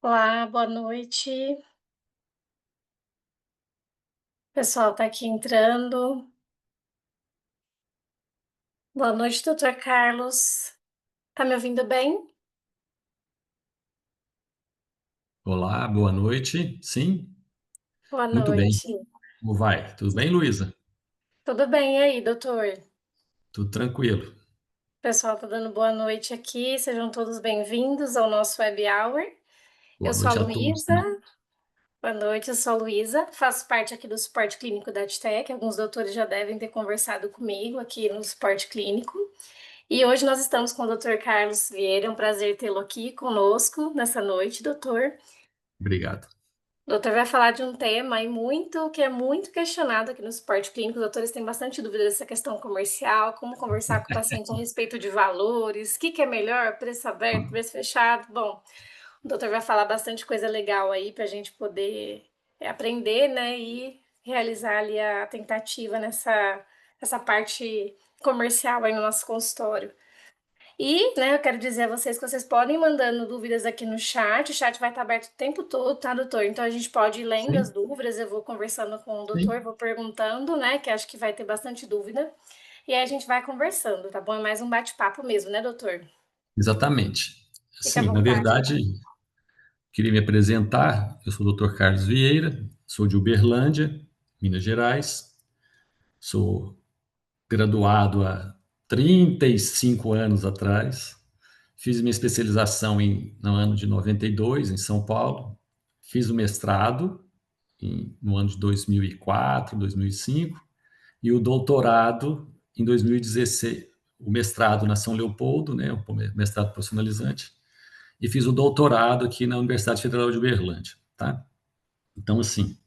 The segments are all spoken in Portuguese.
Olá, boa noite. O pessoal tá aqui entrando. Boa noite, doutor Carlos. Tá me ouvindo bem? Olá, boa noite. Sim, Boa muito bem. noite. Como vai? Tudo bem, Luísa? Tudo bem e aí, doutor? O Tudo tranquilo. pessoal tá dando boa noite aqui. Sejam todos bem-vindos ao nosso Web Hour. Eu Boa sou a noite a todos Luísa. também. Boa noite, eu sou a Luísa. Faço parte aqui do suporte clínico da Adtec. Alguns doutores já devem ter conversado comigo aqui no suporte clínico. E hoje nós estamos com o doutor Carlos Vieira. É um prazer tê-lo aqui conosco nessa noite, doutor. Obrigado. O doutor vai falar de um tema aí que é muito questionado aqui no suporte clínico. Os doutores têm bastante dúvida dessa questão comercial, como conversar com o paciente a respeito de valores, o que é melhor, preço aberto, preço fechado. Bom, o doutor vai falar bastante coisa legal aí para a gente poder aprender, né, e realizar ali a tentativa nessa parte comercial aí no nosso consultório. E, né, eu quero dizer a vocês que vocês podem ir mandando dúvidas aqui no chat. O chat vai estar aberto o tempo todo, tá, doutor? Então a gente pode ir lendo as Sim, dúvidas. Eu vou conversando com o doutor, sim, vou perguntando, né, que acho que vai ter bastante dúvida. E aí a gente vai conversando, tá bom? É mais um bate-papo mesmo, né, doutor? exatamente. Fica à Sim, na vontade. verdade, queria me apresentar. Eu sou o Dr. Carlos Vieira, sou de Uberlândia, Minas Gerais. Sou graduado há 35 anos atrás. Fiz minha especialização no ano de 92, em São Paulo. Fiz o mestrado no ano de 2004, 2005. E o doutorado em 2016, o mestrado na São Leopoldo, né, o mestrado profissionalizante, e fiz o doutorado aqui na Universidade Federal de Uberlândia, tá? Então, assim,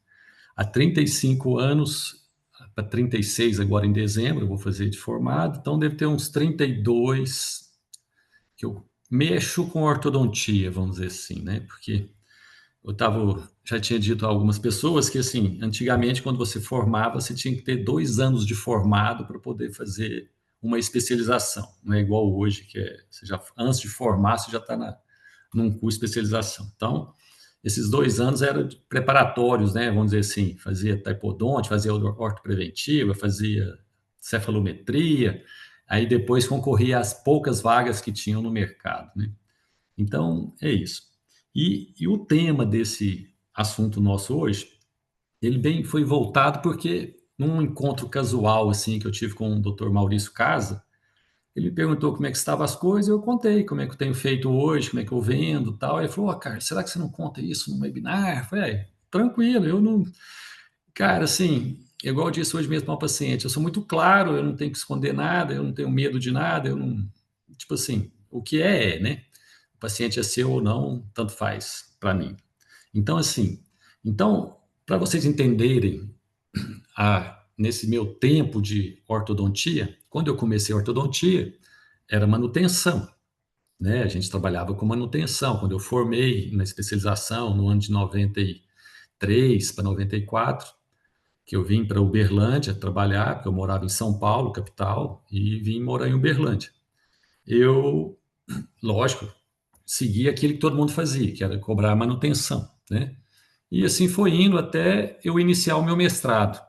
há 35 anos, para 36 agora em dezembro, eu vou fazer de formado, então deve ter uns 32 que eu mexo com ortodontia, vamos dizer assim, né? Porque já tinha dito a algumas pessoas que, assim, antigamente, quando você formava, você tinha que ter 2 anos de formado para poder fazer uma especialização. Não é igual hoje, que você já, antes de formar, você já está num curso de especialização. Então, esses 2 anos eram preparatórios, né? Vamos dizer assim, fazia taipodonte, fazia ortopreventiva, fazia cefalometria, aí depois concorria às poucas vagas que tinham no mercado, né? Então, é isso. E o tema desse assunto nosso hoje, ele bem foi voltado porque num encontro casual assim que eu tive com o Dr. Maurício Casa, ele me perguntou como é que estavam as coisas, e eu contei como é que eu tenho feito hoje, como é que eu vendo, tal. Aí ele falou: "Ó, cara, será que você não conta isso no webinar?" Eu falei: tranquilo, eu não, cara, assim, igual eu disse hoje mesmo ao paciente, eu sou muito claro, eu não tenho que esconder nada, eu não tenho medo de nada, eu não, tipo assim, o que é, né? O paciente é seu ou não, tanto faz para mim. Então, assim, então, para vocês entenderem nesse meu tempo de ortodontia, quando eu comecei a ortodontia, era manutenção, né? A gente trabalhava com manutenção. Quando eu formei na especialização no ano de 93 para 94, que eu vim para Uberlândia trabalhar, porque eu morava em São Paulo, capital, e vim morar em Uberlândia. Eu, lógico, segui aquilo que todo mundo fazia, que era cobrar manutenção, né? E assim foi indo até eu iniciar o meu mestrado,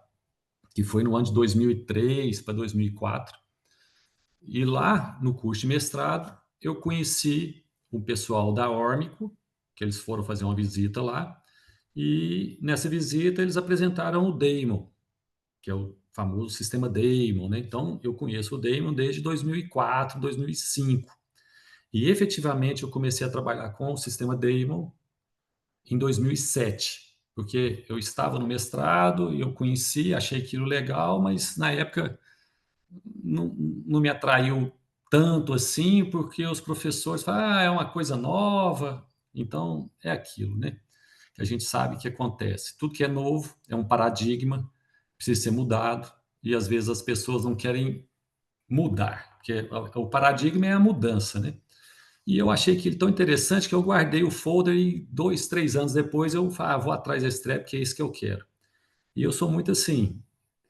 que foi no ano de 2003 para 2004. E lá, no curso de mestrado, eu conheci o pessoal da Órmico, que eles foram fazer uma visita lá, e nessa visita eles apresentaram o Damon, que é o famoso sistema Damon, né? Então, eu conheço o Damon desde 2004, 2005. E efetivamente eu comecei a trabalhar com o sistema Damon em 2007, porque eu estava no mestrado e eu conheci, achei aquilo legal, mas na época não me atraiu tanto assim, porque os professores falam: é uma coisa nova, então é aquilo, né? Que a gente sabe que acontece. Tudo que é novo é um paradigma, precisa ser mudado, e às vezes as pessoas não querem mudar, porque o paradigma é a mudança, né? E eu achei aquilo tão interessante que eu guardei o folder e 2, 3 anos depois eu falei: vou atrás desse trap, porque é isso que eu quero. E eu sou muito assim,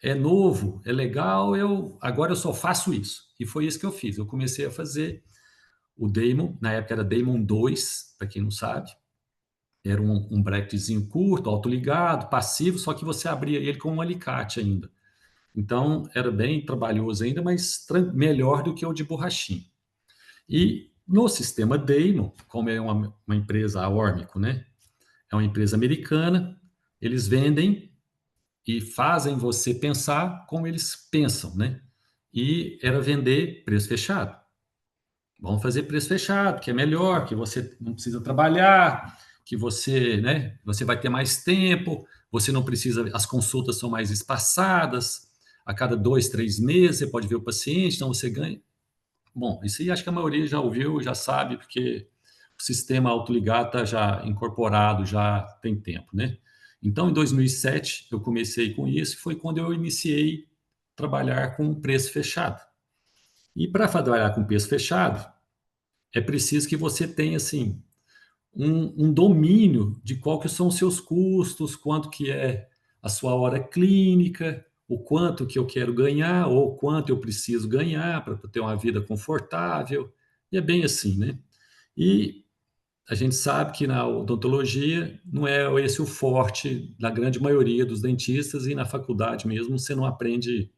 é novo, é legal, agora eu só faço isso. E foi isso que eu fiz. Eu comecei a fazer o Damon, na época era Damon 2, para quem não sabe. Era um bracketzinho curto, autoligado, passivo, só que você abria ele com um alicate ainda. Então, era bem trabalhoso ainda, mas melhor do que o de borrachinha. E no sistema Damon, como é uma empresa, a Ormico, né? É uma empresa americana, eles vendem e fazem você pensar como eles pensam, né? E era vender preço fechado. Vamos fazer preço fechado, que é melhor, que você não precisa trabalhar, que você, né, você vai ter mais tempo, você não precisa, as consultas são mais espaçadas, a cada 2, 3 meses você pode ver o paciente, então você ganha. Bom, isso aí acho que a maioria já ouviu, já sabe, porque o sistema autoligado está já incorporado, já tem tempo, né? Então, em 2007, eu comecei com isso, e foi quando eu iniciei a trabalhar com preço fechado. E para trabalhar com preço fechado, é preciso que você tenha, assim, um domínio de qual que são os seus custos, quanto que é a sua hora clínica, o quanto que eu quero ganhar ou quanto eu preciso ganhar para ter uma vida confortável. E é bem assim, né? E a gente sabe que na odontologia não é esse o forte da grande maioria dos dentistas e na faculdade mesmo você não aprende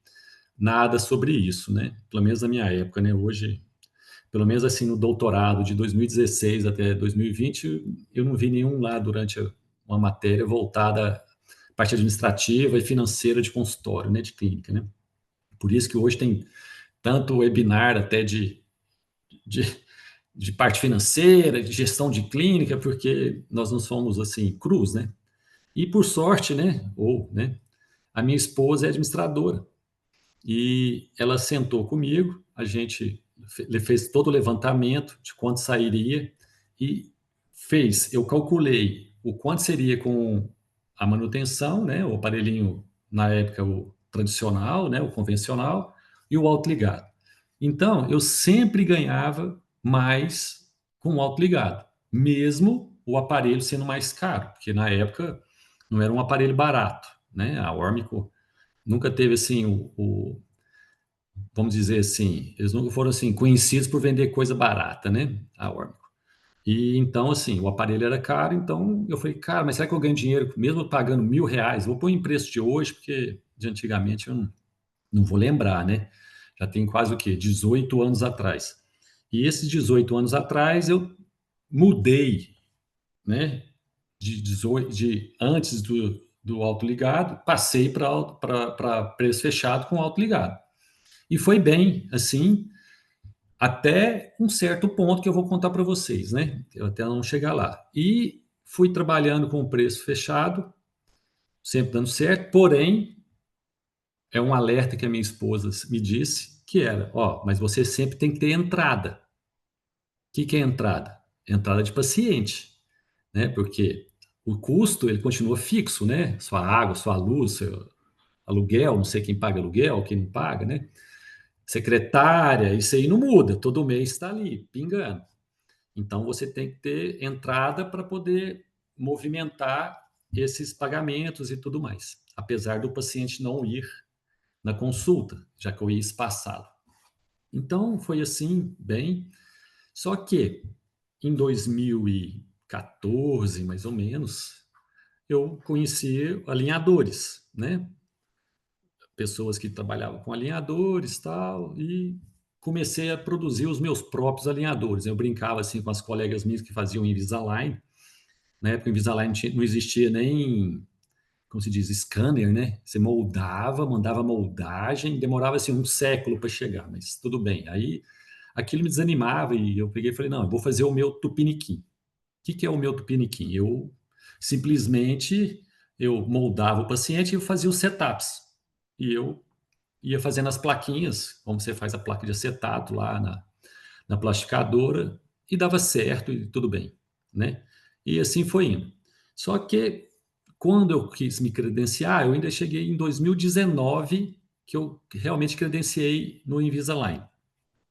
nada sobre isso, né? Pelo menos na minha época, né? Hoje pelo menos assim no doutorado de 2016 até 2020, eu não vi nenhum lá durante uma matéria voltada à parte administrativa e financeira de consultório, né, de clínica, né? Por isso que hoje tem tanto webinar até de, de parte financeira, de gestão de clínica, porque nós não somos assim crus, né? E por sorte, né, a minha esposa é administradora e ela sentou comigo, a gente fez todo o levantamento de quanto sairia e eu calculei o quanto seria com a manutenção, né, o aparelhinho na época o tradicional, né, o convencional e o autoligado. Então, eu sempre ganhava mais com o autoligado, mesmo o aparelho sendo mais caro, porque na época não era um aparelho barato, né? A Ormico nunca teve assim vamos dizer assim, eles nunca foram assim conhecidos por vender coisa barata, né? A Ormico. E então assim, o aparelho era caro, então eu falei, cara, mas será que eu ganho dinheiro mesmo pagando R$ 1.000? Vou pôr em preço de hoje, porque de antigamente eu não vou lembrar, né? Já tem quase o quê? 18 anos atrás. E esses 18 anos atrás eu mudei, né? De antes do autoligado, passei para preço fechado com autoligado. E foi bem, assim, até um certo ponto que eu vou contar para vocês, né? Eu até não chegar lá. E fui trabalhando com o preço fechado, sempre dando certo, porém, é um alerta que a minha esposa me disse, que era, ó, mas você sempre tem que ter entrada. O que é entrada? Entrada de paciente, né? Porque o custo, ele continua fixo, né? Sua água, sua luz, seu aluguel, não sei quem paga aluguel, quem não paga, né? Secretária, isso aí não muda, todo mês está ali, pingando. Então, você tem que ter entrada para poder movimentar esses pagamentos e tudo mais, apesar do paciente não ir na consulta, já que eu ia espaçá-lo. Então, foi assim, bem. Só que em 2014, mais ou menos, eu conheci alinhadores, né? Pessoas que trabalhavam com alinhadores tal, e comecei a produzir os meus próprios alinhadores. Eu brincava assim com as colegas minhas que faziam Invisalign. Na época, o Invisalign não existia nem, como se diz, scanner, né? Você moldava, mandava moldagem, demorava assim um século para chegar, mas tudo bem. Aí aquilo me desanimava e eu peguei e falei, não, eu vou fazer o meu tupiniquim. O que é o meu tupiniquim? Eu simplesmente eu moldava o paciente e eu fazia os setups. E eu ia fazendo as plaquinhas, como você faz a placa de acetato lá na plastificadora, e dava certo e tudo bem, né? E assim foi indo. Só que quando eu quis me credenciar, eu ainda cheguei em 2019 que eu realmente credenciei no Invisalign.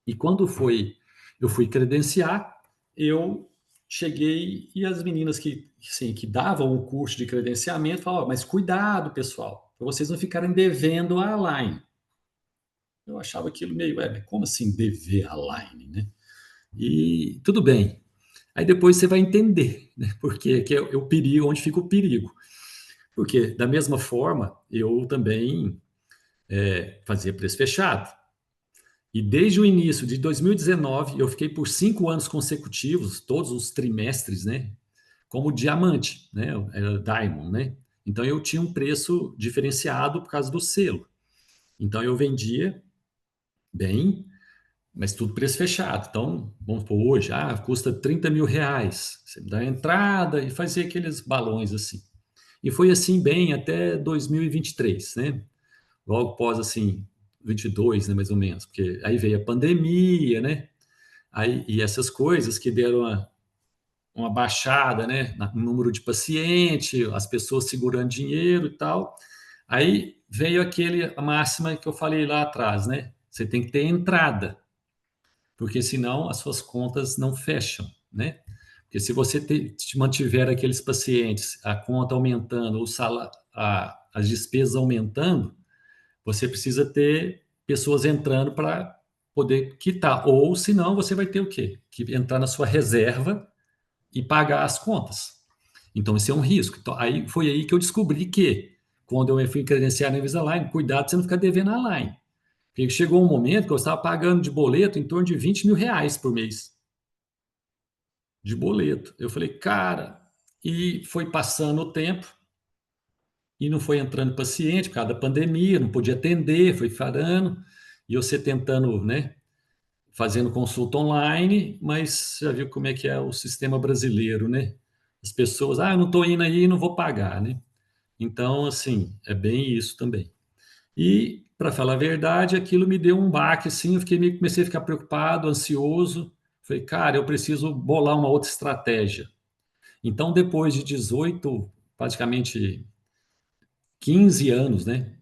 E quando eu fui credenciar, eu cheguei e as meninas assim, que davam o curso de credenciamento falavam, mas cuidado, pessoal, para vocês não ficarem devendo a Align. Eu achava aquilo meio, mas como assim dever a Line, né? E tudo bem. Aí depois você vai entender, né? Porque que é o perigo, onde fica o perigo. Porque, da mesma forma, eu também fazia preço fechado. E desde o início de 2019, eu fiquei por 5 anos consecutivos, todos os trimestres, né? Como diamante, né? Era Diamond, né? Então eu tinha um preço diferenciado por causa do selo. Então eu vendia bem, mas tudo preço fechado. Então, vamos por hoje, custa R$ 30.000. Você dá a entrada e fazia aqueles balões assim. E foi assim bem até 2023, né? Logo após assim, 22, né, mais ou menos, porque aí veio a pandemia, né? Aí, e essas coisas que deram uma baixada, né, no número de paciente, as pessoas segurando dinheiro e tal. Aí veio a máxima que eu falei lá atrás, né? Você tem que ter entrada, porque senão as suas contas não fecham, né? Porque se você te mantiver aqueles pacientes, a conta aumentando, as despesas aumentando, você precisa ter pessoas entrando para poder quitar. Ou senão você vai ter o quê? Que entrar na sua reserva e pagar as contas. Então, esse é um risco. Então, aí foi aí que eu descobri que, quando eu fui credenciar na Invisalign, cuidado para você não ficar devendo a Line. Porque chegou um momento que eu estava pagando de boleto em torno de R$ 20.000 por mês. De boleto. Eu falei, cara, e foi passando o tempo e não foi entrando paciente por causa da pandemia, não podia atender, foi parando. E você tentando, né, fazendo consulta online, mas já viu como é que é o sistema brasileiro, né? As pessoas, eu não estou indo aí, não vou pagar, né? Então, assim, é bem isso também. E, para falar a verdade, aquilo me deu um baque, assim, comecei a ficar preocupado, ansioso. Falei, cara, eu preciso bolar uma outra estratégia. Então, depois de 18, praticamente 15 anos, né?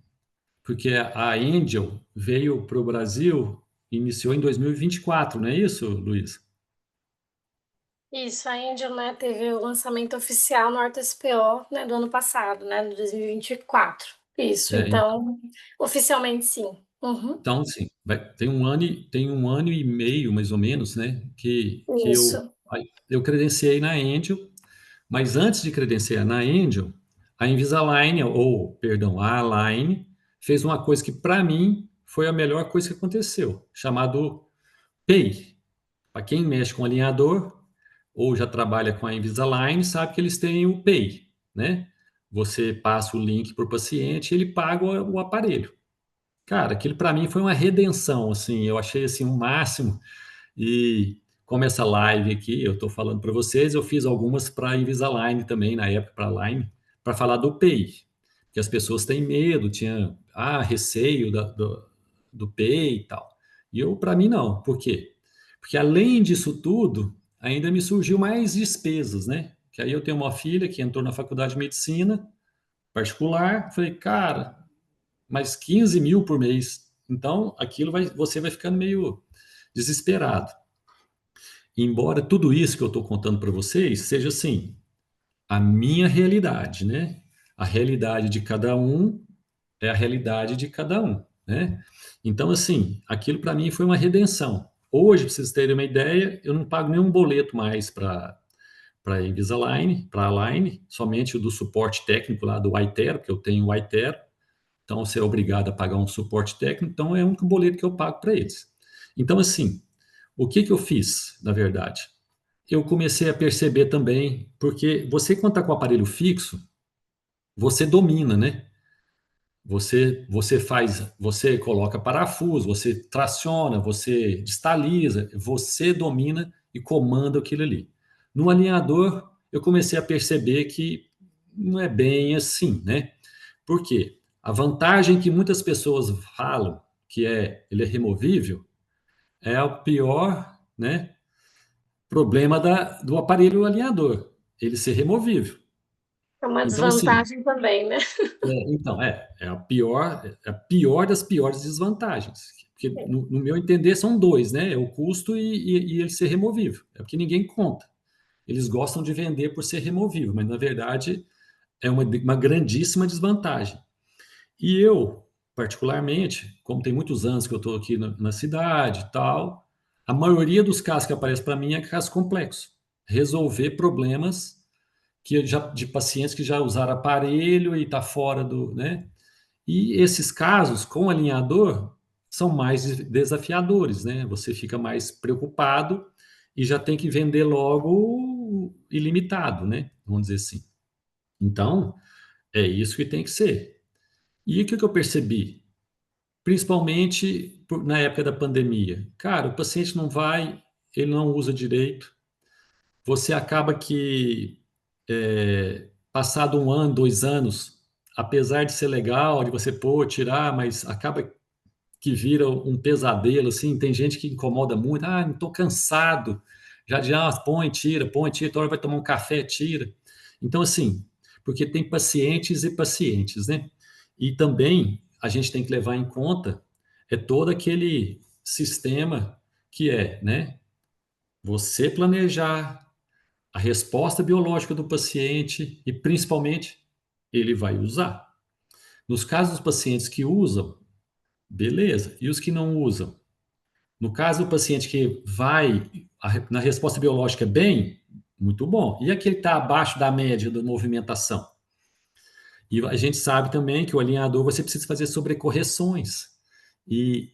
Porque a Angel veio para o Brasil, iniciou em 2024, não é isso, Luiz? Isso, a Angel, né, teve o lançamento oficial no Horto SPO, né, do ano passado, né, no 2024. Isso, É, então, oficialmente sim. Uhum. então, sim, tem um ano e meio, mais ou menos, né, que Isso. eu credenciei na Angel, mas antes de credenciar na Angel, a Invisalign, ou, perdão, a Align, fez uma coisa que, para mim, foi a melhor coisa que aconteceu, chamado Pay. Para quem mexe com alinhador, ou já trabalha com a Invisalign, sabe que eles têm o Pay, né? Você passa o link para o paciente, ele paga o aparelho. Cara, aquilo para mim foi uma redenção, assim, eu achei assim o máximo. E como essa live aqui, eu estou falando para vocês, eu fiz algumas para a Invisalign também, na época para a Line, para falar do PEI, que as pessoas têm medo, tinha receio do PEI e tal. E eu, para mim, não. Por quê? Porque além disso tudo, ainda me surgiu mais despesas, né? Que aí eu tenho uma filha que entrou na faculdade de medicina particular, falei, cara, mais 15 mil por mês. Então, você vai ficando meio desesperado. Embora tudo isso que eu estou contando para vocês seja assim, a minha realidade, né? A realidade de cada um é a realidade de cada um, né? Então, assim, aquilo para mim foi uma redenção. Hoje, para vocês terem uma ideia, eu não pago nenhum boleto mais para Invisalign, para a Align, somente o do suporte técnico lá do Itero, que eu tenho o Itero. Então, você é obrigado a pagar um suporte técnico, então é o único boleto que eu pago para eles. Então, assim, o que eu fiz, na verdade? Eu comecei a perceber também, porque você, quando está com o aparelho fixo, você domina, né? Você coloca parafuso, você traciona, você destaliza, você domina e comanda aquilo ali. No alinhador, eu comecei a perceber que não é bem assim, né? Por quê? A vantagem que muitas pessoas falam, que ele é removível, é o pior, né, problema do aparelho alinhador, ele ser removível. É uma Então, assim, desvantagem também, né? é a pior das piores desvantagens. Porque, no meu entender, são dois, né? É o custo e ele ser removível. É o que ninguém conta. Eles gostam de vender por ser removível, mas, na verdade, é uma grandíssima desvantagem. E eu, particularmente, como tem muitos anos que eu estou aqui na cidade e tal, a maioria dos casos que aparecem para mim é caso complexo. resolver problemas de pacientes que já usaram aparelho e está fora do, né? E esses casos com alinhador são mais desafiadores, né? Você fica mais preocupado e já tem que vender logo ilimitado, né? Vamos dizer assim. Então, é isso que tem que ser. E o que eu percebi? Principalmente na época da pandemia. Cara, o paciente não vai, ele não usa direito. Você acaba que, passado um ano, 2 anos, apesar de ser legal, de você pôr, tirar, mas acaba que vira um pesadelo, assim, tem gente que incomoda muito, não estou cansado, já de, põe, tira, toda hora vai tomar um café, tira. Então, assim, porque tem pacientes e pacientes, né? E também a gente tem que levar em conta todo aquele sistema que né? Você planejar a resposta biológica do paciente e, principalmente, ele vai usar. Nos casos dos pacientes que usam, beleza. E os que não usam? No caso do paciente que vai na resposta biológica bem, muito bom. E aquele que está abaixo da média da movimentação? E a gente sabe também que o alinhador você precisa fazer sobrecorreções. E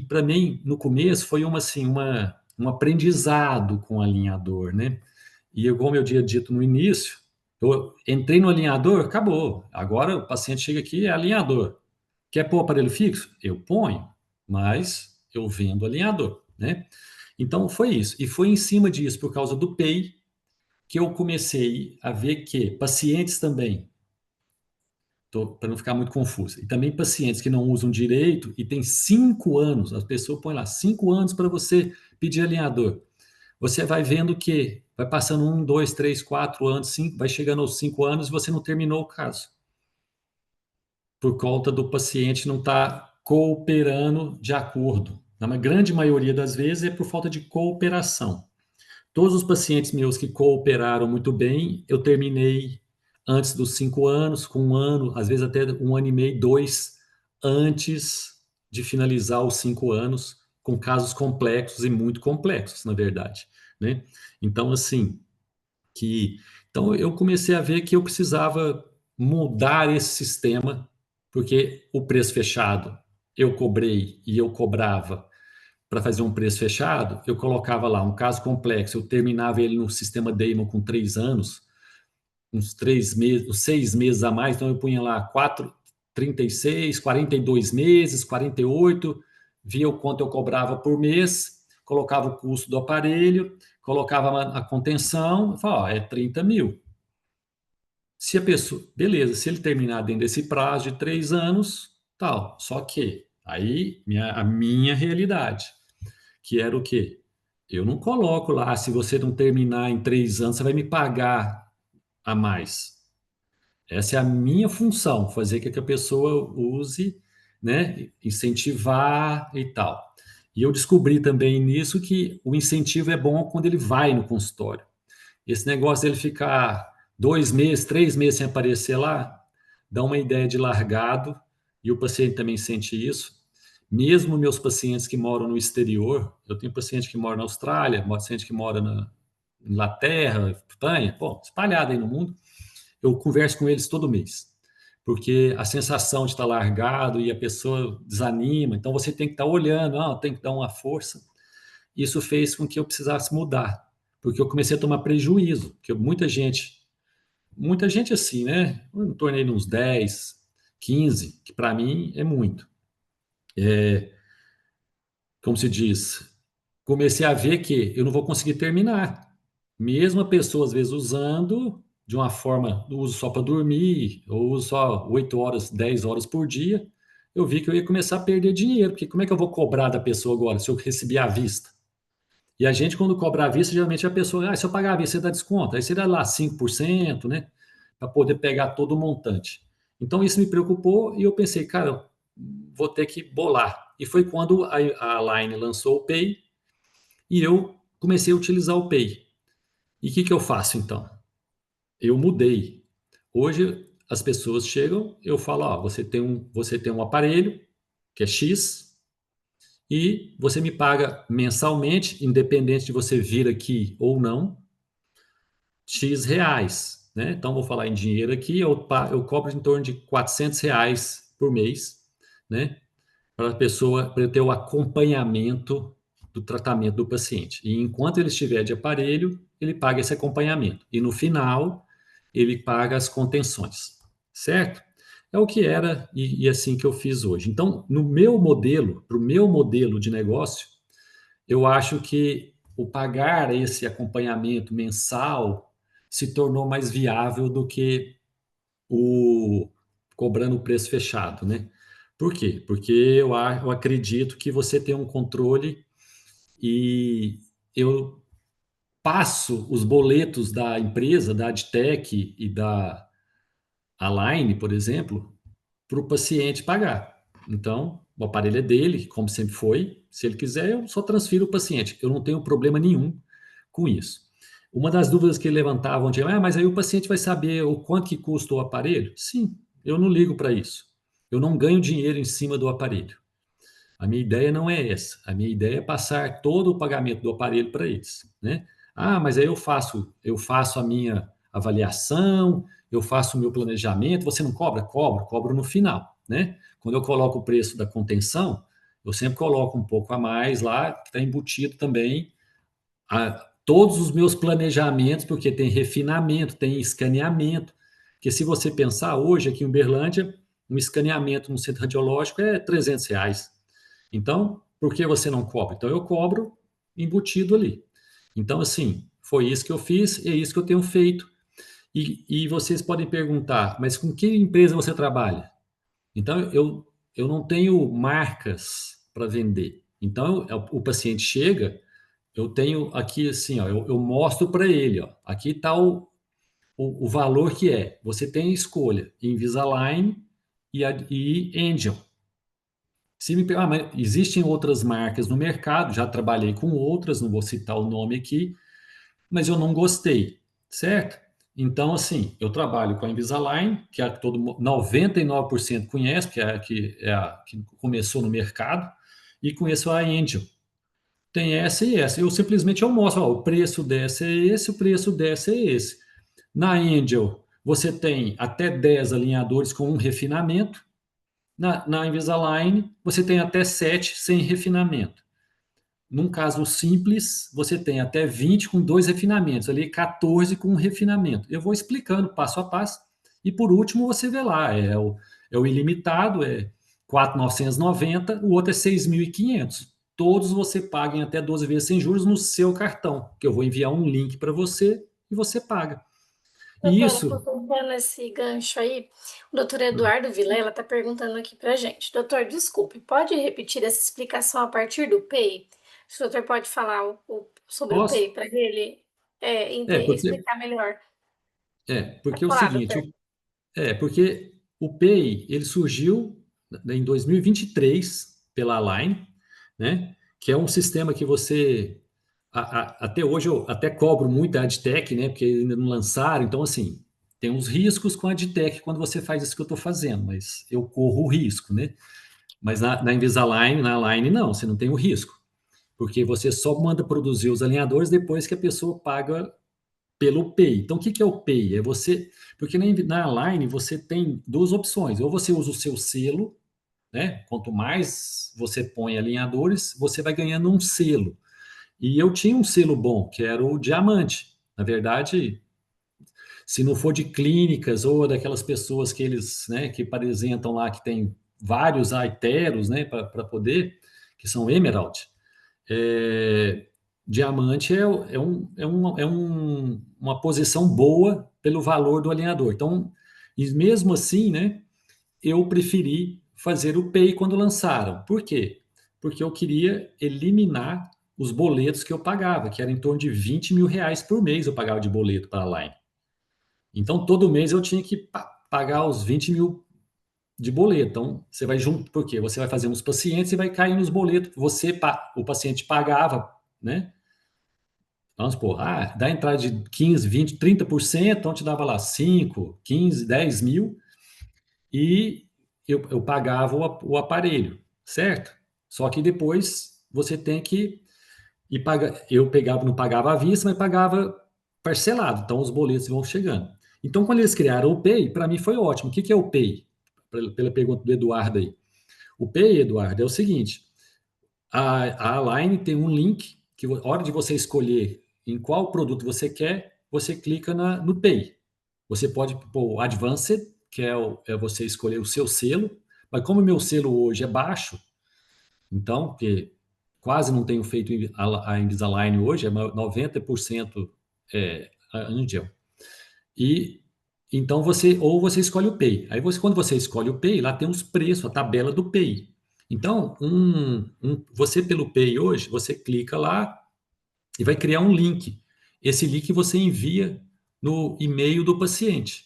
para mim, no começo, foi um aprendizado com o alinhador, né? E como eu tinha dito no início, eu entrei no alinhador, acabou. Agora o paciente chega aqui, é alinhador. Quer pôr o aparelho fixo? Eu ponho, mas eu vendo alinhador, né? Então foi isso. E foi em cima disso, por causa do PEI, que eu comecei a ver que pacientes também, para não ficar muito confuso, e também pacientes que não usam direito e tem 5 anos, as pessoas põem lá 5 anos para você pedir alinhador. Você vai vendo que vai passando 1, 2, 3, 4 anos, 5, vai chegando aos 5 anos e você não terminou o caso por conta do paciente não estar cooperando de acordo. Na grande maioria das vezes é por falta de cooperação. Todos os pacientes meus que cooperaram muito bem, eu terminei antes dos 5 anos, com um ano, às vezes até um ano e meio, dois, antes de finalizar os 5 anos, com casos complexos e muito complexos, na verdade, né? Então, assim, então eu comecei a ver que eu precisava mudar esse sistema, porque o preço fechado eu cobrei e eu cobrava para fazer um preço fechado, eu colocava lá um caso complexo, eu terminava ele no sistema Damon com 3 anos, uns 3 meses, uns 6 meses a mais, então eu punha lá 36, 42 meses, 48, via o quanto eu cobrava por mês, colocava o custo do aparelho, colocava a contenção, e falava, é 30 mil. Se a pessoa, beleza, se ele terminar dentro desse prazo de 3 anos, tal. Só que aí a minha realidade, que era o quê? Eu não coloco lá, se você não terminar em 3 anos, você vai me pagar a mais. Essa é a minha função, fazer com que a pessoa use, né, incentivar e tal. E eu descobri também nisso que o incentivo é bom quando ele vai no consultório. Esse negócio dele ficar 2 meses, 3 meses sem aparecer lá, dá uma ideia de largado, e o paciente também sente isso. Mesmo meus pacientes que moram no exterior, eu tenho paciente que mora na Austrália, paciente que mora na Inglaterra, Espanha, bom, espalhado aí no mundo, eu converso com eles todo mês. Porque a sensação de estar largado e a pessoa desanima, então você tem que estar olhando, tem que dar uma força. Isso fez com que eu precisasse mudar, porque eu comecei a tomar prejuízo, porque muita gente assim, né? Eu me tornei uns 10, 15, que para mim é muito. Como se diz, comecei a ver que eu não vou conseguir terminar. Mesmo a pessoa, às vezes, usando de uma forma, uso só para dormir, ou uso só 8 horas, 10 horas por dia, eu vi que eu ia começar a perder dinheiro, porque como é que eu vou cobrar da pessoa agora, se eu receber à vista? E a gente, quando cobra à vista, geralmente a pessoa, se eu pagar à vista, você dá desconto. Aí você dá lá 5%, né? Para poder pegar todo o montante. Então, isso me preocupou e eu pensei, cara, vou ter que bolar. E foi quando a Line lançou o Pay e eu comecei a utilizar o Pay. E o que eu faço então? Eu mudei. Hoje as pessoas chegam, eu falo, você tem um aparelho que é X e você me paga mensalmente, independente de você vir aqui ou não. X reais, né? Então, vou falar em dinheiro aqui, eu cobro em torno de R$ 400 por mês, né? Para a pessoa, para eu ter o acompanhamento do tratamento do paciente. E enquanto ele estiver de aparelho, ele paga esse acompanhamento. E no final, ele paga as contenções, certo? É o que era e assim que eu fiz hoje. Então, no meu modelo, para o meu modelo de negócio, eu acho que o pagar esse acompanhamento mensal se tornou mais viável do que o cobrando o preço fechado, né? Por quê? Porque eu acredito que você tem um controle e eu passo os boletos da empresa, da Adtech e da Align, por exemplo, para o paciente pagar. Então, o aparelho é dele, como sempre foi. Se ele quiser, eu só transfiro o paciente. Eu não tenho problema nenhum com isso. Uma das dúvidas que levantavam de, mas aí o paciente vai saber o quanto que custa o aparelho? Sim, eu não ligo para isso. Eu não ganho dinheiro em cima do aparelho. A minha ideia não é essa. A minha ideia é passar todo o pagamento do aparelho para eles, né? Mas aí eu faço a minha avaliação, eu faço o meu planejamento. Você não cobra? Cobro no final, né? Quando eu coloco o preço da contenção, eu sempre coloco um pouco a mais lá, que está embutido também todos os meus planejamentos, porque tem refinamento, tem escaneamento. Porque se você pensar hoje aqui em Uberlândia, um escaneamento no centro radiológico é R$ 300. Então, por que você não cobra? Então, eu cobro embutido ali. Então, assim, foi isso que eu fiz e é isso que eu tenho feito. E vocês podem perguntar, mas com que empresa você trabalha? Então, eu não tenho marcas para vender. Então, o paciente chega, eu tenho aqui assim, ó, eu mostro para ele, ó, aqui está o valor que é. Você tem a escolha Invisalign e Angel. Mas existem outras marcas no mercado, já trabalhei com outras, não vou citar o nome aqui, mas eu não gostei, certo? Então, assim, eu trabalho com a Invisalign, que é a que 99% conhece, que começou no mercado, e conheço a Angel. Tem essa e essa. Eu mostro, ó, o preço dessa é esse, o preço dessa é esse. Na Angel, você tem até 10 alinhadores com um refinamento. Na Invisalign, você tem até 7 sem refinamento. Num caso simples, você tem até 20 com dois refinamentos, ali 14 com um refinamento. Eu vou explicando passo a passo. E por último, você vê lá, é o ilimitado, é 4.990, o outro é 6.500. Todos você paga em até 12 vezes sem juros no seu cartão, que eu vou enviar um link para você e você paga. E Doutora, isso, aproveitando esse gancho aí, o doutor Eduardo Vilela está perguntando aqui para gente. Doutor, desculpe, pode repetir essa explicação a partir do PEI? O doutor pode falar sobre o PEI posso? para ele É, porque, explicar melhor? porque Pode é o falar, seguinte, doutor. porque o PEI, ele surgiu em 2023 pela Align, né? Que é um sistema que você até hoje eu até cobro muito a AdTech, né? Porque ainda não lançaram, então assim, tem uns riscos com a AdTech quando você faz isso que eu estou fazendo, mas eu corro o risco, né? Mas na Invisalign, na Align, não, você não tem o risco, porque você só manda produzir os alinhadores depois que a pessoa paga pelo Pay. Então, o que que é o Pay? É você, porque na Line você tem duas opções. Ou você usa o seu selo, né? Quanto mais você põe alinhadores, você vai ganhando um selo. E eu tinha um selo bom, que era o diamante. Na verdade, se não for de clínicas ou daquelas pessoas que eles, né, que apresentam lá que tem vários aiteros, né, para poder, que são Emerald, é, diamante é uma posição boa pelo valor do alinhador. Então, e mesmo assim, né, eu preferi fazer o Pay quando lançaram. Por quê? Porque eu queria eliminar os boletos que eu pagava, que era em torno de R$ 20.000 por mês eu pagava de boleto para a Line. Então, todo mês eu tinha que pagar os 20 mil de boleto. Então, você vai junto, por quê? Você vai fazer uns pacientes e vai cair nos boletos. O paciente pagava, né? Vamos supor, dá entrada de 15, 20, 30%, então te dava lá 5, 15, 10 mil e eu pagava o aparelho, certo? Só que depois você tem que ir pagar. Eu pegava, não pagava à vista, mas pagava. parcelado, então os boletos vão chegando. Então, quando eles criaram o Pay, para mim foi ótimo. O que que é o Pay? Pela pergunta do Eduardo aí. O Pay, Eduardo, é o seguinte: a Align tem um link que, na hora de você escolher em qual produto você quer, você clica no Pay. Você pode pôr o Advanced, que é você escolher o seu selo, mas como o meu selo hoje é baixo, então, porque quase não tenho feito a Invisalign hoje, é 90% Angel. E então você escolhe o Pay. Aí quando você escolhe o Pay, lá tem os preços, a tabela do Pay. Então, você pelo Pay hoje, você clica lá e vai criar um link. Esse link você envia no e-mail do paciente.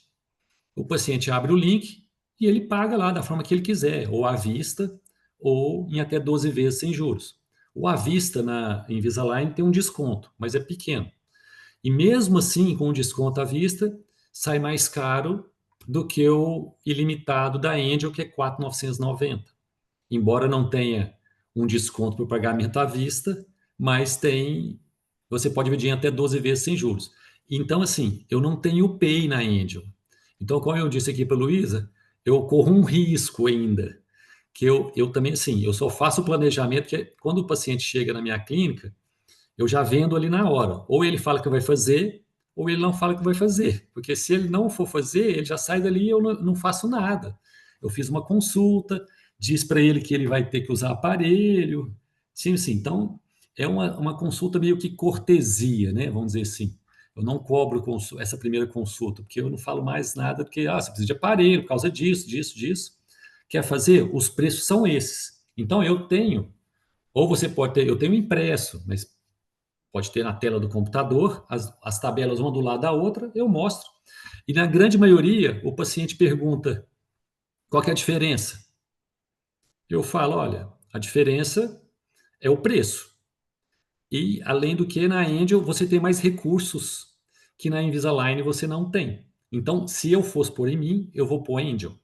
O paciente abre o link e ele paga lá da forma que ele quiser, ou à vista, ou em até 12 vezes sem juros. O à vista na Invisalign tem um desconto, mas é pequeno. E mesmo assim, com o desconto à vista, sai mais caro do que o ilimitado da Angel, que é 4.990. Embora não tenha um desconto por pagamento à vista, mas você pode dividir em até 12 vezes sem juros. Então, assim, eu não tenho o Pay na Angel. Então, como eu disse aqui para a Luísa, eu corro um risco ainda, que eu também, assim, eu só faço o planejamento que quando o paciente chega na minha clínica, eu já vendo ali na hora. Ou ele fala que vai fazer, ou ele não fala que vai fazer. Porque se ele não for fazer, ele já sai dali e eu não faço nada. Eu fiz uma consulta, diz para ele que ele vai ter que usar aparelho. Sim, sim. Então, é uma consulta meio que cortesia, né? Vamos dizer assim. Eu não cobro essa primeira consulta, porque eu não falo mais nada do que, você precisa de aparelho por causa disso, disso, disso. Quer fazer? Os preços são esses. Então, eu tenho, ou você pode ter, eu tenho impresso, mas pode ter na tela do computador, as tabelas uma do lado da outra, eu mostro. E na grande maioria, o paciente pergunta qual que é a diferença. Eu falo, olha, a diferença é o preço. E, além do que, na Angel você tem mais recursos que na Invisalign você não tem. Então, se eu fosse pôr em mim, eu vou pôr Angel.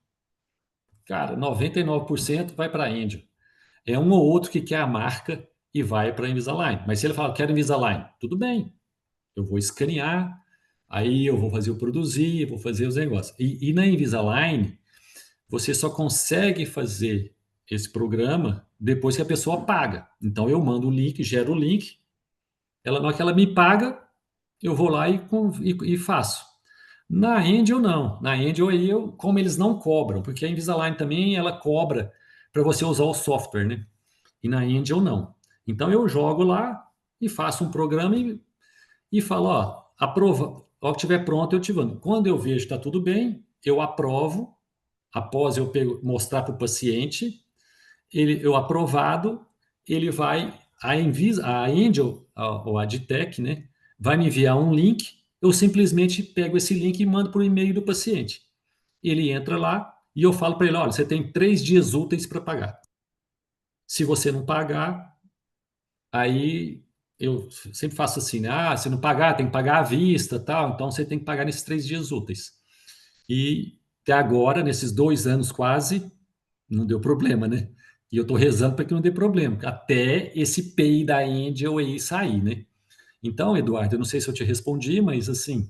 Cara, 99% vai para a Angel. É um ou outro que quer a marca e vai para a Invisalign. Mas se ele fala, quero Invisalign, tudo bem, eu vou escanear, aí eu vou fazer o produzir, vou fazer os negócios. E na Invisalign, você só consegue fazer esse programa depois que a pessoa paga. Então eu mando o link, gero o link, ela, na hora que ela me paga, eu vou lá e faço. Na Angel, não. Na Angel, aí como eles não cobram, porque a Invisalign também ela cobra para você usar o software, né? E na Angel, não. Então eu jogo lá e faço um programa e falo, ó, aprova, ao que estiver pronto eu te mando. Quando eu vejo que está tudo bem, eu aprovo, após mostrar para o paciente, eu aprovado, ele vai, a Angel, ou a Adtech, né, vai me enviar um link, eu simplesmente pego esse link e mando para o e-mail do paciente. Ele entra lá e eu falo para ele, olha, você tem 3 dias úteis para pagar. Se você não pagar, aí eu sempre faço assim, né? Se não pagar, tem que pagar à vista, tal. Então você tem que pagar nesses 3 dias úteis. E até agora, nesses 2 anos quase, não deu problema, né? E eu estou rezando para que não dê problema, até esse PEI da Angel aí sair, né? Então, Eduardo, eu não sei se eu te respondi, mas assim,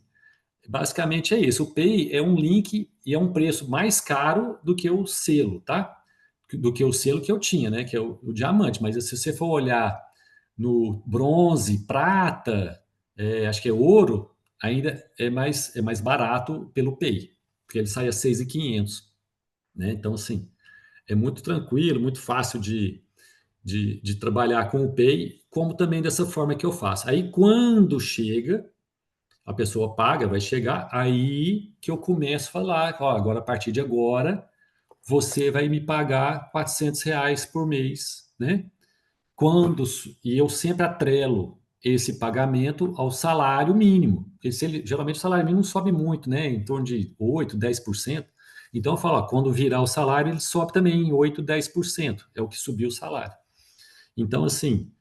basicamente é isso. O PEI é um link e é um preço mais caro do que o selo, tá? Do que o selo que eu tinha, né? Que é o diamante. Mas se você for olhar no bronze, prata, acho que é ouro, ainda é mais barato pelo PEI, porque ele sai a 6.500, né? Então, assim, é muito tranquilo, muito fácil de trabalhar com o PEI, como também dessa forma que eu faço. Aí, quando chega, a pessoa paga, vai chegar, aí que eu começo a falar, ó, agora, a partir de agora, você vai me pagar R$ 400 por mês, né? Quando, e eu sempre atrelo esse pagamento ao salário mínimo, porque geralmente o salário mínimo sobe muito, né, em torno de 8, 10%. Então eu falo, ó, quando virar o salário, ele sobe também em 8, 10%, é o que subiu o salário. Então, assim,